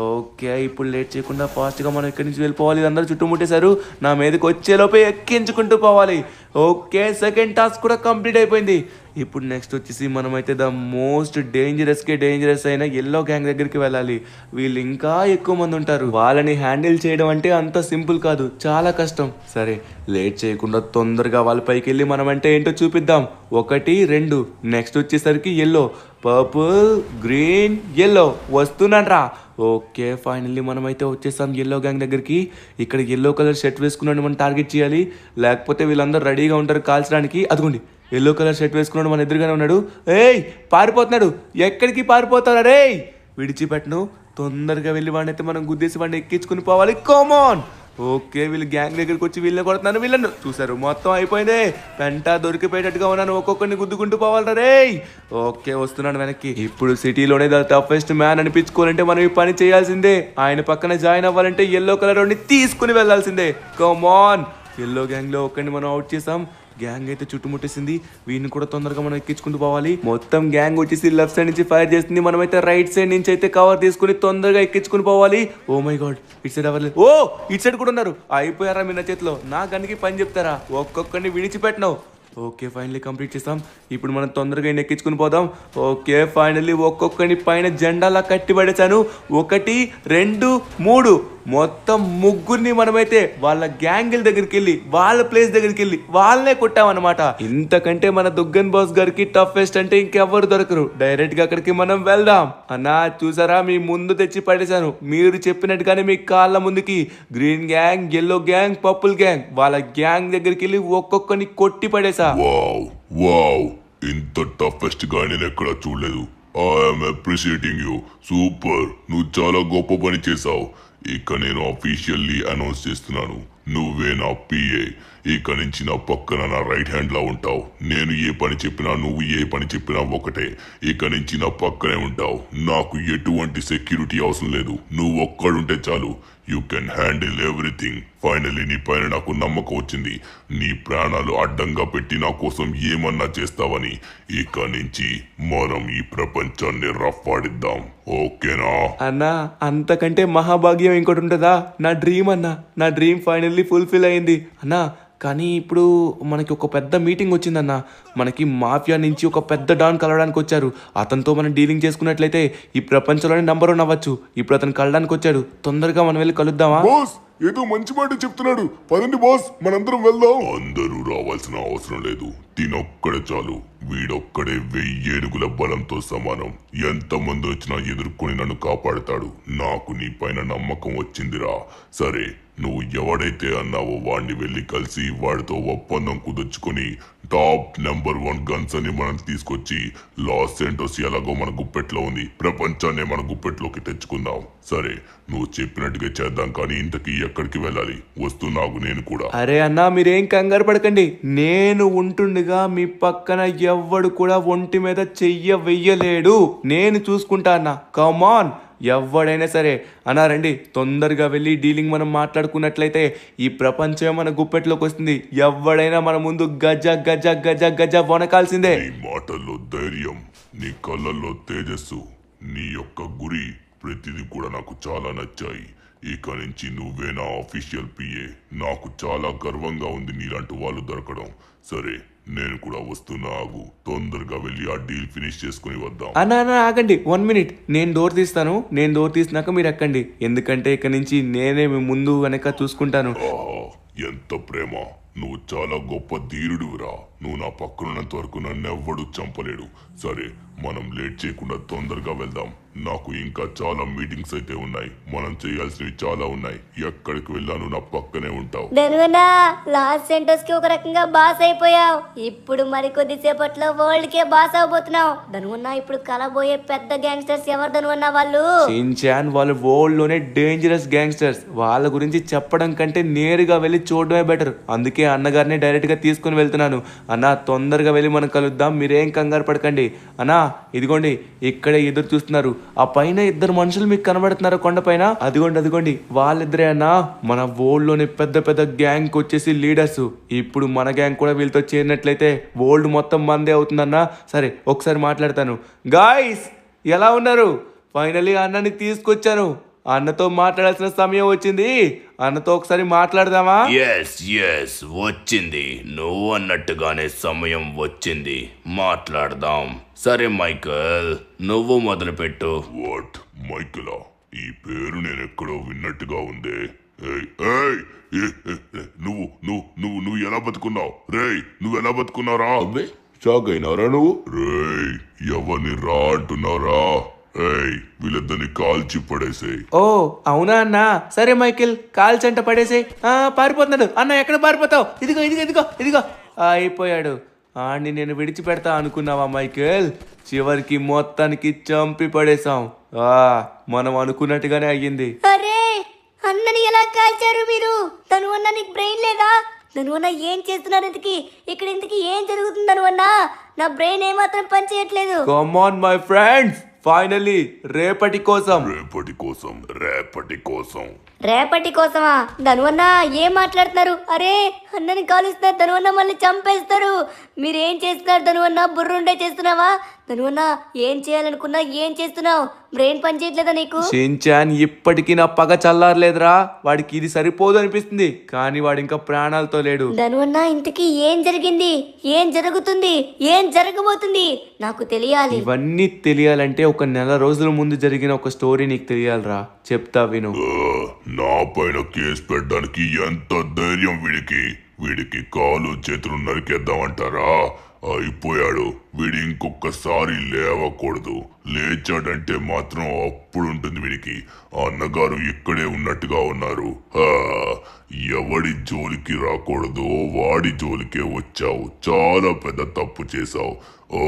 ఓకే, ఇప్పుడు లేట్ చేయకుండా ఫాస్ట్గా మనం ఇక్కడి నుంచి వెళ్ళిపోవాలి. అందరూ చుట్టుముట్టేశారు. నా మీదకి వచ్చేలోపే ఎక్కించుకుంటూ పోవాలి. ఓకే, సెకండ్ టాస్క్ కూడా కంప్లీట్ అయిపోయింది. ఇప్పుడు నెక్స్ట్ వచ్చేసి మనమైతే ద మోస్ట్ డేంజరస్ అయిన ఎల్లో గ్యాంగ్ దగ్గరికి వెళ్ళాలి. వీళ్ళు ఇంకా ఎక్కువ మంది ఉంటారు. వాళ్ళని హ్యాండిల్ చేయడం అంటే అంత సింపుల్ కాదు, చాలా కష్టం. సరే, లేట్ చేయకుండా తొందరగా వాళ్ళ పైకి వెళ్ళి మనం అంటే ఏంటో చూపిద్దాం. 1 2 నెక్స్ట్ వచ్చేసరికి ఎల్లో, పర్పుల్, గ్రీన్, ఎల్లో. వస్తున్నాడ్రా. ఓకే, ఫైనల్లీ మనమైతే వచ్చేసాం ఎల్లో గ్యాంగ్ దగ్గరికి. ఇక్కడ ఎల్లో కలర్ షర్ట్ వేసుకున్నాడు మనం టార్గెట్ చేయాలి. లేకపోతే వీళ్ళందరూ రెడీగా ఉంటారు కాల్చడానికి. అదిగోండి, ఎల్లో కలర్ షర్ట్ వేసుకున్నాడు మన ఎదురుగానే ఉన్నాడు. ఏయ్, పారిపోతున్నాడు. ఎక్కడికి పారిపోతారా రే? విడిచిపెట్టను. తొందరగా వెళ్ళి వాడినైతే మనం గుద్దేసి వాడిని ఎక్కించుకుని పోవాలి. కామన్. ఓకే, వీళ్ళు గ్యాంగ్ దగ్గరికి వచ్చి వీళ్ళని కొడుతున్నాను. వీళ్ళను చూసారు, మొత్తం అయిపోయింది. పెంట దొరికిపోయేటట్టుగా ఉన్నాను. ఒక్కొక్కరిని గుద్దుకుంటూ పోవాలి రే. ఓకే, వస్తున్నాను వెనక్కి. ఇప్పుడు సిటీలోనే ద టఫెస్ట్ మ్యాన్ అనిపించుకోవాలంటే మనం ఈ పని చేయాల్సిందే. ఆయన పక్కన జాయిన్ అవ్వాలంటే ఎల్లో కలర్ వాడిని తీసుకుని వెళ్లాల్సిందే. కమాన్. ఎల్లో గ్యాంగ్ లో ఒక్కడిని మనం అవుట్ చేసాం. గ్యాంగ్ అయితే చుట్టుముట్టేసింది. వీడిని కూడా తొందరగా మనం ఎక్కించుకుంటూ పోవాలి. మొత్తం గ్యాంగ్ వచ్చేసి లెఫ్ట్ సైడ్ నుంచి ఫైర్ చేస్తుంది. మనమైతే రైట్ సైడ్ నుంచి అయితే కవర్ తీసుకుని తొందరగా ఎక్కించుకుని పోవాలి. ఓ మై గాడ్, ఇటు సైడ్ ఎవరు? ఓ, ఇటు సైడ్ కూడా ఉన్నారు. అయిపోయారా మీ నా చేతిలో? నా గనికి పని చెప్తారా? ఒక్కొక్కరిని విడిచిపెట్టినావు. ఓకే, ఫైనల్లీ కంప్లీట్ చేస్తాం. ఇప్పుడు మనం తొందరగా ఎక్కించుకుని పోదాం. ఓకే, ఫైనల్లీ ఒక్కొక్కరిని పైన జెండాలా కట్టి పడేశాను. 1 2 3 మొత్తం ముగ్గురిని మనమైతే వాళ్ళ గ్యాంగిల్ దగ్గరికి వెళ్ళి వాళ్ళ ప్లేస్ దగ్గరికి వెళ్ళి వాళ్ళనే కొట్టామన్నమాట. ఇంతకంటే మన దుగ్గన్ బాస్ గారికి టఫెస్ట్ అంటే ఇంకెవ్వరు దొరకరు. డైరెక్ట్ గా అక్కడికి మనం వెళ్దాం. అన్నా చూసారా, మీ ముందు తెచ్చి పడేశాను. మీరు చెప్పినట్టుగానే మీ కాళ్ళ ముందుకి green gang, yellow gang, purple gang వాళ్ళ గ్యాంగ్ దగ్గరికి వెళ్ళి ఒక్కొక్కరిని కొట్టి పడేసా. వావ్ వావ్, ఇంత టఫెస్ట్ గా నేను ఎక్కడ చూడలేదు. I'm appreciating you. సూపర్, నువ్వు చాలా గొప్ప పని చేసావు. ఇక నేను అఫీషియల్లీ అనౌన్స్ చేస్తున్నాను, నువ్వే నా పిఏ. ఇక నుంచి నా పక్కన నా రైట్ హ్యాండ్ లా ఉంటావు. నేను ఏ పని చెప్పినా, నువ్వు ఏ పని చెప్పినా ఒకటే. ఇక నుంచి నా పక్కనే ఉంటావు. నాకు ఎటువంటి సెక్యూరిటీ అవసరం లేదు. నువ్వు ఒక్కడుంటే చాలు. You can handle everything. Finally నీ పైన నాకు నమ్మకం వచ్చింది. నీ ప్రాణాలు అడ్డంగా పెట్టి నా కోసం ఏమన్నా చేస్తావని. ఇక నుంచి మనం ఈ ప్రపంచాన్ని రఫ్ఫాడిద్దాం. ఓకేనా? అన్నా, అంతకంటే మహాభాగ్యం ఇంకోటి ఉంటుందా? నా డ్రీమ్ అన్నా, నా డ్రీమ్ ఫైనల్లీ ఫుల్ఫిల్ అయింది అన్నా. కానీ ఇప్పుడు మనకి ఒక పెద్ద మీటింగ్ వచ్చిందన్న. మనకి మాఫియా నుంచి ఒక పెద్ద డాన్ కలవడానికి వచ్చారు. అతనితో మనం డీలింగ్ చేసుకున్నట్లయితే ఈ ప్రపంచంలోనే నంబర్ 1 అవ్వచ్చు. ఇప్పుడు అతను కలవడానికి వచ్చాడు. తొందరగా మనం వెళ్ళి కలుద్దామా? బాస్ ఏదో మంచి మాట చెప్తున్నాడు. పదండి బాస్, మనందరం వెళ్దాం. అందరూ రావాల్సిన అవసరం లేదు. తినొక్కడే చాలు. వీడొక్కడే 1000 ఏనుగుల బలంతో సమానం. ఎంతమంది వచ్చినా ఎదుర్కొని నన్ను కాపాడతాడు. నాకు నీ పైన నమ్మకం వచ్చిందిరా. సరే, నువ్వు ఎవడైతే అన్నావో వాడిని వెళ్ళి కలిసి వాడితో ఒప్పందం కుదుర్చుకొని టాప్ నెంబర్ 1 గన్స్ అని మనం తీసుకొచ్చి లాస్ సెంటోస్ ఎలాగో మన గుప్పెట్లో ఉంది, ప్రపంచాన్ని మన గుప్పెట్లోకి తెచ్చుకుందాం. సరే, నువ్వు చెప్పినట్టుగా చేద్దాం. కానీ ఇంతకీ ఎక్కడికి వెళ్ళాలి? వస్తున్నాగు నేను కూడా. అరే అన్నా, మీరేం కంగారు పడకండి. నేను ఉంటుండగా మీ పక్కన ఎవ్వడు కూడా ఒంటి మీద చెయ్య వెయ్యలేడు. నేను చూసుకుంటా అన్న. కమాన్, ఎవడైనా సరే అన్నా రండి. తొందరగా వెళ్ళి డీలింగ్ మనం మాట్లాడుకున్నట్లయితే ఈ ప్రపంచం మన గుప్పెట్లోకి వస్తుంది. ఎవడైనా మన ముందు గజ గజ గజ గజ వనకాల్సిందే. నీ మాటల్లో ధైర్యం, నీ కళ్ళల్లో తేజస్సు, నీ యొక్క గురి ప్రతిదీ కూడా నాకు చాలా నచ్చాయి. ఇక నుంచి నువ్వే నా అఫీషియల్ పిఏ. నాకు చాలా గర్వంగా ఉంది నీలాంటి వాళ్ళు దొరకడం. సరే, నేను కూడా వస్తున్నా. ఆగు, తొందరగా వెళ్ళి ఆ డీల్ ఫినిష్ చేసుకుని వద్దాం. అన్నా ఆగండి, 1 మినిట్. నేను డోర్ తీస్తాను. నేను డోర్ తీసినాక మీరు ఎక్కండి. ఎందుకంటే ఇక నుంచి నేనే మీ ముందు వెనక చూసుకుంటాను. ఆహా, ఎంత ప్రేమ! నువ్వు చాలా గొప్ప ధీరుడురా. నువ్వు నా పక్కనున్నంత వరకు నన్నెవ్వడు చంపలేడు. సరే, మనం లేట్ చేయకుండా తొందరగా వెళ్దాం. నాకు ఇంకా చాలా మీటింగ్స్ అయితే ఉన్నాయి. మనం చేయాల్సినవి చాలా ఉన్నాయి. ఎక్కడికి వెళ్ళాను నా పక్కనే ఉంటావు. ధనువన్నా లాస్ సెంటోస్ కి ఒక రకంగా బాస్ అయిపోయావు. ఇప్పుడు మరికొద్ది సేపట్లో వరల్డ్ కే బాస్ అవబోతున్నావు. ధనువన్నా ఇప్పుడు కలబోయే పెద్ద గ్యాంగ్స్టర్స్ ఎవరు ధనువన్నా? వాళ్ళు షిన్చాన్ వాళ్ళు వరల్డ్ లోనే డేంజరస్ గ్యాంగ్స్టర్స్. వాళ్ళ గురించి చెప్పడం కంటే నేరుగా వెళ్ళి చూడడమే బెటర్. అందుకే అన్నగారిని డైరెక్ట్ గా తీసుకుని వెళ్తున్నాను. అన్నా తొందరగా వెళ్ళి మనం కలుద్దాం, మీరేం కంగారు పడకండి. అన్నా ఇదిగోండి ఇక్కడే ఎదురు చూస్తున్నారు. ఆ పైన ఇద్దరు మనుషులు మీకు కనబడుతున్నారు కొండపైన. అదిగోండి వాళ్ళిద్దరే అన్నా మన వరల్డ్ లోని పెద్ద పెద్ద గ్యాంగ్ వచ్చేసి లీడర్స్. ఇప్పుడు మన గ్యాంగ్ కూడా వీళ్ళతో చేరినట్లయితే వరల్డ్ మొత్తం మందే అవుతుందన్నా. సరే ఒకసారి మాట్లాడతాను. గాయ్స్ ఎలా ఉన్నారు? ఫైనలీ అన్నని తీసుకొచ్చాను. అన్నతో మాట్లాడాల్సిన సమయం వచ్చింది. అన్నతో ఒకసారి మాట్లాడదామా? ఎస్ వచ్చింది. నువ్వు అన్నట్టుగానే సమయం వచ్చింది. మాట్లాడదాం. సరే మైకల్, నువ్వు మొదలుపెట్టు. వాట్ మైకిలా? ఈ పేరు నేను ఎక్కడో విన్నట్టుగా ఉందే. ఏయ్, ఏయ్, ఏ, ఏ, ఏ, నువ్వు ఎలా బతుకున్నావు? రేయ్ నువ్వు ఎలా బతుకున్నారా? షాక్ అయినారా నువ్వు? రేయ్ ఎవరిని రా అంటున్నారా? ఏయ్ వీళ్ళిద్దరిని కాల్చి పడేసేయ్. ఓ అవునా అన్నా? సరే మైకిల్ కాల్చంట పడేసే. పారిపోతున్నాడు అన్న. ఎక్కడ పారిపోతావు? ఇదిగో అయిపోయాడు. ఆడిని నేను విడిచిపెడతా అనుకున్నావా మైకేల్? చివరికి మొత్తానికి చంపి పడేశాం. మనం అనుకున్నట్టుగానే అయ్యింది. అరే అన్నని ఎలా కాల్చారు మీరు? ధనువన్నా నీకు బ్రెయిన్ లేదా? ధనువన్నా ఏం చేస్తున్నారు? ఇంతకి ఏం జరుగుతుంది ధనువన్నా? నా బ్రెయిన్ ఏమాత్రం పని చేయట్లేదు. Come on my friends, finally రేపటి కోసం. రేపటి కోసమా? ధనువన్నా ఏం మాట్లాడుతున్నారు? అరే అన్నని కాలుస్తున్నారు. ధనువన్నా మళ్ళీ చంపేస్తారు. మీరేం చేస్తున్నారు ధనువన్నా? బుర్రుండే చేస్తున్నావా? ధనువన్నా ఏం చేయాలనుకున్నా ఏం చేస్తున్నావు? బ్రెయిన్ పని చేయట్లేదా నీకు? షిన్చాన్ ఇప్పటికీ నా పగ చల్లారలేదురా. వాడికి ఇది సరిపోదు అనిపిస్తుంది, కానీ వాడు ఇంకా ప్రాణాలతో లేడు. ధనువన్నా ఇంతకీ ఏం జరిగింది? ఏం జరుగుతుంది? ఏం జరగబోతుంది? నాకు తెలియాలి. ఇవన్నీ తెలియాలంటే ఒక నెల రోజుల ముందు జరిగిన ఒక స్టోరీ నీకు తెలియాలిరా. చెప్తా విను. నా పైన కేసు పెట్టడానికి ఎంత ధైర్యం వీడికి కాలు చేతులు నరికేద్దామంటారా? అయిపోయాడు. వీడి ఇంకొకసారి లేవకూడదు. లేచాడంటే మాత్రం అప్పుడుంటుంది వీడికి. అన్నగారు ఇక్కడే ఉన్నట్టుగా ఉన్నారు. ఎవడి జోలికి రాకూడదు, వాడి జోలికే వచ్చావు. చాలా పెద్ద తప్పు చేశావు.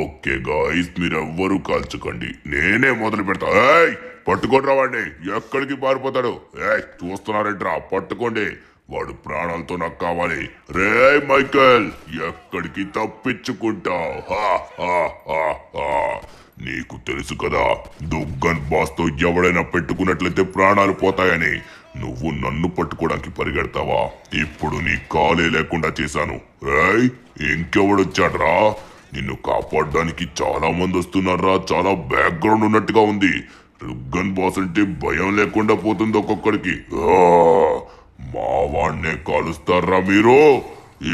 ఓకే గాయ్స్, మీరెవ్వరూ కాల్చకండి, నేనే మొదలు పెడతా. ఏయ్ పట్టుకోండి వాడిని. ఎక్కడికి పారిపోతాడు? ఏయ్ చూస్తున్నారంట్రా, పట్టుకోండి. వాడు ప్రాణాలతో నాకు కావాలి. రే మైకేల్, ఎక్కడికి తప్పించుకుంటావు? నీకు తెలుసు కదా దుగ్గన్ బాస్ తో ఎవడైనా పెట్టుకున్నట్లయితే ప్రాణాలు పోతాయని. నువ్వు నన్ను పట్టుకోవడానికి పరిగెడతావా? ఇప్పుడు నీ కాలే లేకుండా చేశాను. రేయ్ ఇంకెవడొచ్చాడ్రా? నిన్ను కాపాడడానికి చాలా మంది వస్తున్నారా. చాలా బ్యాక్గ్రౌండ్ ఉన్నట్టుగా ఉంది. దుగ్గన్ బాస్ అంటే భయం లేకుండా పోతుంది ఒక్కొక్కడికి. మా వాణ్ణే కాలుస్తారా మీరు?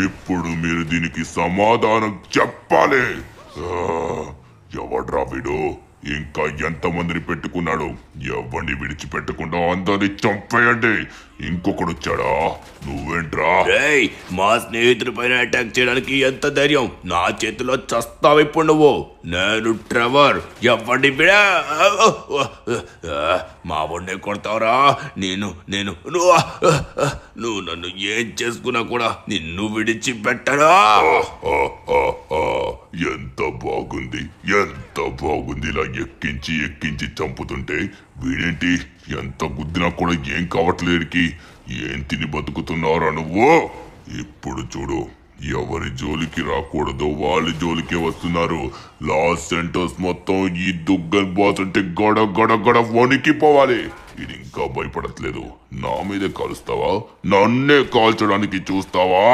ఇప్పుడు మీరు దీనికి సమాధానం చెప్పాలి. ఎవడ్రా వీడు? ఇంకా ఎంతమందిని పెట్టుకున్నాడు? ఎవరిని విడిచిపెట్టకుండా అందరిని చంపేయండి. ఇంకొకడు వచ్చాడా? నువ్వేంట్రా? రేయ్ మా స్నేహితుడి పైన అటాక్ చేయడానికి ఎంత ధైర్యం? నా చేతిలో చస్తావు ఇప్పుడు నువ్వు. నేను ట్రెవర్. ఎవరిని మా వాడిని కొడతావురా? నువ్వు నన్ను ఏం చేసుకున్నా కూడా నిన్ను విడిచిపెట్టరా. ఎంత బాగుంది ఇలా ఎక్కించి చంపుతుంటే. వీడేంటి ఎంత గుద్దినా కూడా ఏం కావట్లేడికి. ఏం తిని బతుకుతున్నారా నువ్వు? ఇప్పుడు చూడు, ఎవరి జోలికి రాకూడదో వాళ్ళ జోలికే వస్తున్నారు. లాస్ సెంటోస్ మొత్తం ఈ దుగ్గన్ బాస్ అంటే గడ వణికిపోవాలి. ఇది ఇంకా భయపడట్లేదు. నా మీదే కాలుస్తావా? నన్నే కాల్చడానికి చూస్తావా?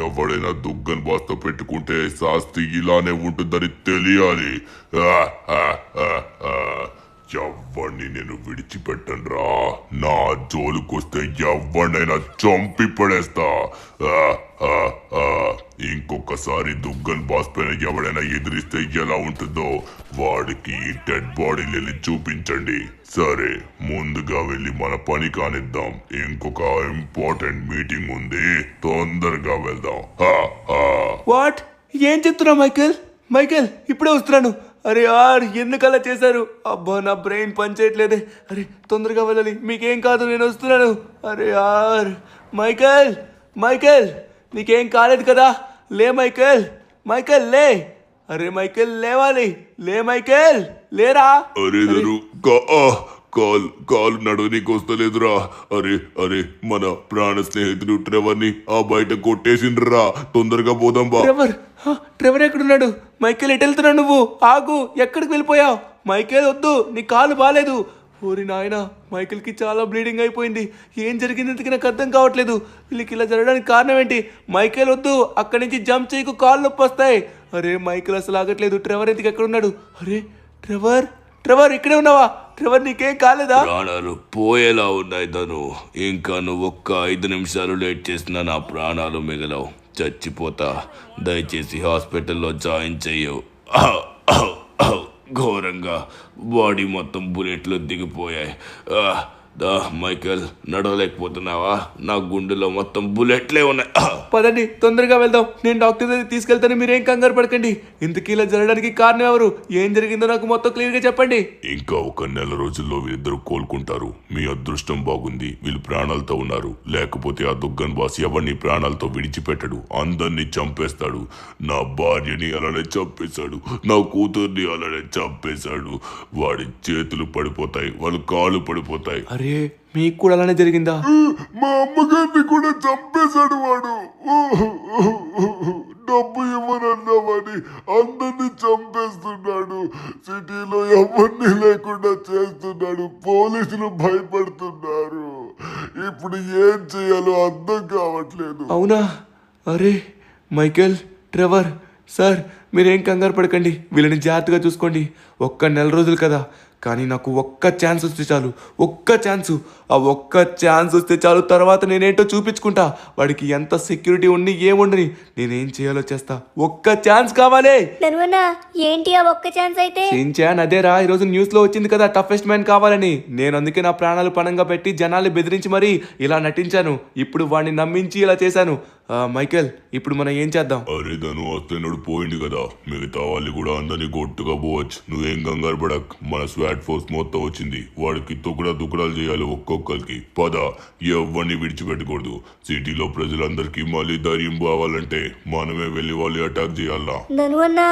ఎవడైనా దుగ్గన్ బాస్ తో పెట్టుకుంటే శాస్తి ఇలానే ఉంటుందని తెలియాలి. ఎవరిని నేను విడిచిపెట్టనురా. నా జోలుకొస్తే ఎవరినైనా చంపి పడేస్తా. ఇంకొకసారి దుగ్గన్ బాస్ పైన ఎవడైనా ఎదిరిస్తే ఎలా ఉంటుందో వాడికి డెడ్ బాడీలు వెళ్ళి చూపించండి. సరే ముందుగా వెళ్ళి మన పని కానిద్దాం. ఇంకొక ఇంపార్టెంట్ మీటింగ్ ఉంది, తొందరగా వెళ్దాం. వాట్? ఏం చెప్తున్నావు మైకేల్? ఇప్పుడే వస్తున్నాను. అరే యార్ ఎందుకు అలా చేశారు? అబ్బా నా బ్రెయిన్ పనిచేయట్లేదే. అరే తొందరగా వెళ్ళాలి. మీకేం కాదు, నేను వస్తున్నాను. అరే యార్ మైకేల్, మైకేల్ నీకేం కాలేదు కదా? లే మైకేల్, మైకేల్ లే. అరే మైకేల్ లేవాలి, లే మైకేల్ లేరా? అరే ధను కాలు నడవనీకి వస్తలేదురా. అరే అరే మన ప్రాణ స్నేహితుడు ట్రెవర్ని ఆ బయట కొట్టేసిండ్రా. తొందరగా పోదాం బా. ట్రెవర్ ఎక్కడున్నాడు? మైకేల్ ఎటు వెళ్తున్నావు నువ్వు? ఆగు, ఎక్కడికి వెళ్ళిపోయావు? మైకేల్ వద్దు, నీ కాలు బాగాలేదు. ఓరి నాయన, మైకేల్కి చాలా బ్లీడింగ్ అయిపోయింది. ఏం జరిగింది ఇంతకీ నాకు అర్థం కావట్లేదు. వీళ్ళకి ఇలా జరగడానికి కారణం ఏంటి? మైకేల్ వద్దు, అక్కడి నుంచి జంప్ చేయకు, కాళ్ళు నొప్పి వస్తాయి. అరే మైకేల్ అసలు ఆగట్లేదు. ట్రెవర్ ఎందుకు ఎక్కడున్నాడు? అరే ట్రెవర్, ట్రెవర్ ఇక్కడే ఉన్నావా? ట్రెవర్ నీకేం కాలేదా? ప్రాణాలు పోయేలా ఉన్నాయి ధను. ఇంకా నువ్వు ఒక్క 5 నిమిషాలు లేట్ చేసినా నా ప్రాణాలు మిగలవు. చచ్చిపోతా. దయచేసి హాస్పిటల్లో జాయిన్ చెయ్యవు. ఘోరంగా బాడీ మొత్తం బుల్లెట్లు దిగిపోయాయి. మైకేల్ నడవలేకపోతున్నావా? నా గుండెలో మొత్తం బుల్లెట్లే ఉన్నాయి. పదండి తొందరగా వెళ్దాం. నేను డాక్టర్ దగ్గరికి తీసుకెళ్తాను, మీరేం కంగారు పడకండి. ఇంతకీ ఇలా జరగడానికి కారణం ఎవరు? ఏం జరిగిందో నాకు మొత్తం క్లియర్గా చెప్పండి. ఇంకా ఒక నెల రోజుల్లో వీళ్ళిద్దరు కోలుకుంటారు. మీ అదృష్టం బాగుంది, వీళ్ళు ప్రాణాలతో ఉన్నారు. లేకపోతే ఆ దుగ్గన్ బాస్ ఎవరిని ప్రాణాలతో విడిచిపెట్టడు, అందరినీ చంపేస్తాడు. నా భార్యని అలానే చంపేశాడు, నా కూతుర్ని అలానే చంపేశాడు. వాడి చేతులు పడిపోతాయి, వాళ్ళ కాళ్ళు పడిపోతాయి. అరే మీకు కూడా అలానే జరిగిందా? మా అమ్మగారిని కూడా చంపేశాడు వాడు. డబ్బు ఇవ్వనన్నామని అందరినీ చంపేస్తున్నాడు. సిటీలో ఎవరిని లేకుండా చేస్తున్నాడు. పోలీసులు భయపడుతున్నారు. ఇప్పుడు ఏం చేయాలో అర్థం కావట్లేదు. అవునా? అరే మైకేల్, ట్రెవర్ సార్, మీరేం కంగారు పడకండి. వీళ్ళని జాగ్రత్తగా చూసుకోండి. ఒక్క నెల రోజులు కదా, కానీ నాకు ఒక్క ఛాన్స్ వస్తే చాలు. ఒక్క ఛాన్సు, ఆ ఒక్క ఛాన్స్ వస్తే చాలు. తర్వాత నేనేంటో చూపించుకుంటా. వాడికి ఎంత సెక్యూరిటీ ఉండి ఏముండని నేనేం చేయాలో చేస్తా. ఒక్క ఛాన్స్ కావాలి. ధనువన్నా ఏంటి ఆ ఒక్క ఛాన్స్ అయితే? సించాన్ అదేరా, ఈరోజు న్యూస్ లో వచ్చింది కదా టఫెస్ట్ మ్యాన్ కావాలని. నేను అందుకే నా ప్రాణాలు పణంగా పెట్టి జనాల్ని బెదిరించి మరీ ఇలా నటించాను. ఇప్పుడు వాడిని నమ్మించి ఇలా చేశాను. మైకేల్, ఇప్పుడు మనం ఏం చేద్దాం? అరే ధను వస్తున్నాడు, పోయింది కదా. మిగతా వాళ్ళు కూడా అందరినీ కొట్టుగా పోవచ్చు. నువ్వేం కంగారు పడక్. మన స్వాట్ ఫోర్స్ మొత్తం వచ్చింది. వాడికి దుకుడాలు చేయాలి ఒక్కొక్కరికి. పద, ఎవరిని విడిచిపెట్టకూడదు. సిటీలో ప్రజలందరికీ మళ్ళీ ధైర్యం కావాలంటే మనమే వెళ్ళి వాళ్ళు అటాక్ చేయాలా. ధనువన్నా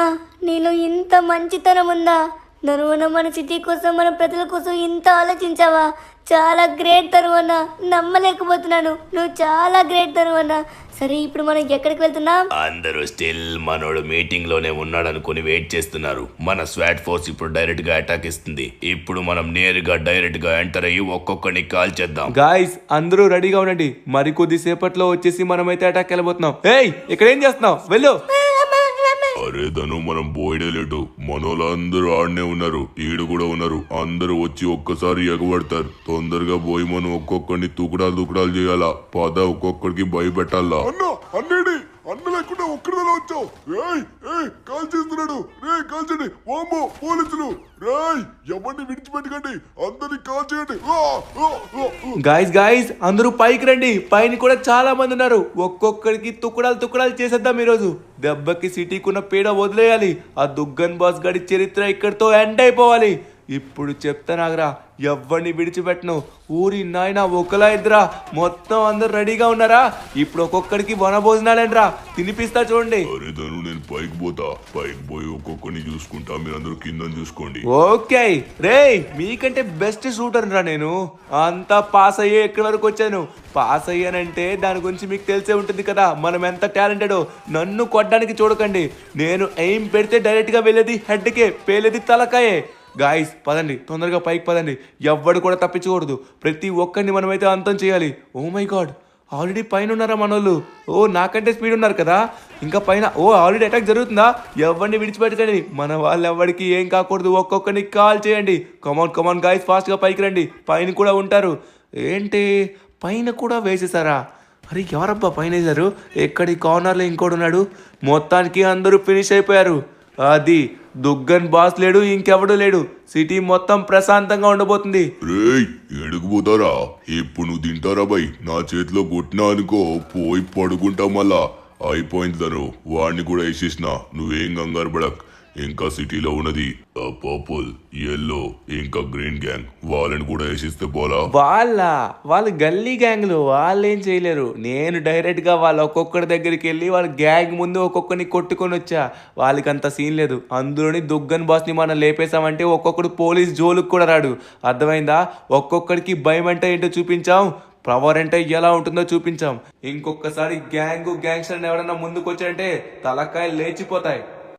నీలో ఇంత మంచితనం ఉందా? ధనువన్న మన సిటీ కోసం, మన ప్రజల కోసం ఇంత ఆలోచించావా? చాలా గ్రేట్ ధనువన్న, నమ్మలేకపోతున్నాను. నువ్వు చాలా గ్రేట్ ధనువన్న. సరే ఇప్పుడు మనం ఎక్కడికి వెళ్తున్నాం? అందరూ స్టిల్ మనోడు మీటింగ్ లోనే ఉన్నాడు అనుకుని వెయిట్ చేస్తున్నారు. మన స్వాట్ ఫోర్స్ ఇప్పుడు డైరెక్ట్ గా అటాక్ ఇస్తుంది. ఇప్పుడు మనం నేరుగా డైరెక్ట్ గా ఎంటర్ అయ్యి ఒక్కొక్కడిని కాల్ చేద్దాం. గాయ్స్ అందరూ రెడీగా ఉండండి. మరి కొద్ది సేపట్లో వచ్చేసి మనమైతే అటాక్ వెళ్ళబోతున్నాం. ఏయ్ ఇక్కడ ఏం చేస్తున్నావు? వెళ్ళు. అరే ధను, మనం పోయడే లేటు. మనోళ్ళందరూ ఆడనే ఉన్నారు, ఈడు కూడా ఉన్నారు. అందరూ వచ్చి ఒక్కసారి ఎగబడతారు. తొందరగా పోయి మనం ఒక్కొక్కడిని దుకుడాలు చేయాలా. పద, ఒక్కొక్కడికి భయపెట్టాలా. అన్న లేకుండా ఒక్కడిలా వచ్చావు. కాల్ చేస్తున్నాడు. కాల్చండి. ఓమో పోలీసులు. ఎవరిని విడిచిపెట్టకండి, అందరినీ కాల్ చేయండి. గాయస్ అందరూ పైకి రండి. పైన కూడా చాలా మంది ఉన్నారు. ఒక్కొక్కడికి తుకుడాలు చేసేద్దాం ఈరోజు. దెబ్బకి సిటీకి ఉన్న పీడ వదిలేయాలి. ఆ దుగ్గన్ బాస్ గడి చరిత్ర ఇక్కడితో ఎండ్ అయిపోవాలి. ఇప్పుడు చెప్తానాగరా, ఎవరిని విడిచిపెట్టను. ఊరి నాయన ఒకలా ఇద్దరా, మొత్తం అందరు రెడీగా ఉన్నారా? ఇప్పుడు ఒక్కొక్కడికి వనభోజనాలేంట్రా, తినిపిస్తా చూడండి. అరే ధను, నేను పైకి పోతా. పైకి పోయి ఒక్కొక్కరిని చూసుకుంటా, మీరందరూ కింద చూసుకోండి. ఓకే రే, మీకంటే బెస్ట్ షూటర్ రా నేను. అంతా పాస్ అయ్యే ఎక్కడి వరకు వచ్చాను. పాస్ అయ్యానంటే దాని గురించి మీకు తెలిసే ఉంటుంది కదా, మనం ఎంత టాలెంటెడో. నన్ను కొట్టడానికి చూడకండి. నేను ఎయిమ్ పెడితే డైరెక్ట్ గా వెళ్ళేది హెడ్కే, పేలేది తలకాయే. గాయస్ పదండి, తొందరగా పైకి పదండి. ఎవ్వడు కూడా తప్పించకూడదు. ప్రతి ఒక్కరిని మనమైతే అంతం చేయాలి. ఓ మై గాడ్, ఆల్రెడీ పైన ఉన్నారా మనోళ్ళు? ఓ నాకంటే స్పీడ్ ఉన్నారు కదా. ఇంకా పైన ఆల్రెడీ అటాక్ జరుగుతుందా? ఎవరిని విడిచిపెట్టకండి. మన వాళ్ళు ఎవరికి ఏం కాకూడదు. ఒక్కొక్కరిని కాల్ చేయండి. కమాన్ గాయస్, ఫాస్ట్గా పైకి రండి. పైన కూడా ఉంటారు. ఏంటి పైన కూడా వేసేసారా? అరే ఎవరబ్బా పైన వేశారు? ఎక్కడి కార్నర్లో ఇంకోటి ఉన్నాడు. మొత్తానికి అందరూ ఫినిష్ అయిపోయారు. అది దుగ్గన్ బాస్ లేడు, ఇంకెవడు లేడు. సిటీ మొత్తం ప్రశాంతంగా ఉండబోతుంది. ఎడుగుపోతారా? ఇప్పుడు నువ్వు తింటారా బై? నా చేతిలో కొట్టినా అనుకో, పోయి పడుకుంటా. మళ్ళా అయిపోయింది ధను. వాడిని కూడా వేసేసిన. నువ్వేం కంగారు పడక్. ఇంకా సిటీలో ఉన్నది పర్పుల్, ఎల్లో ఇంకా గ్రీన్ గ్యాంగ్. వాళ్ళని కూడా వేసిస్తే పోలా? వాళ్ళు గల్లీ గ్యాంగ్లు, వాళ్ళు ఏం చేయలేరు. నేను డైరెక్ట్ గా వాళ్ళ ఒక్కొక్కడి దగ్గరికి వెళ్ళి వాళ్ళ గ్యాంగ్ ముందు ఒక్కొక్కరిని కొట్టుకొని వచ్చా. వాళ్ళకి అంత సీన్ లేదు. అందులోని దుగ్గన్ బాస్ ని మనం లేపేశామంటే ఒక్కొక్కడు పోలీస్ జోలుకు కూడా రాడు. అర్థమైందా? ఒక్కొక్కడికి భయం అంటే ఏంటో చూపించాం, పవర్ అంటే ఎలా ఉంటుందో చూపించాం. ఇంకొకసారి గ్యాంగ్స్టర్ ఎవడన్నా ముందుకు వచ్చాడంటే తలకాయలు లేచిపోతాయి.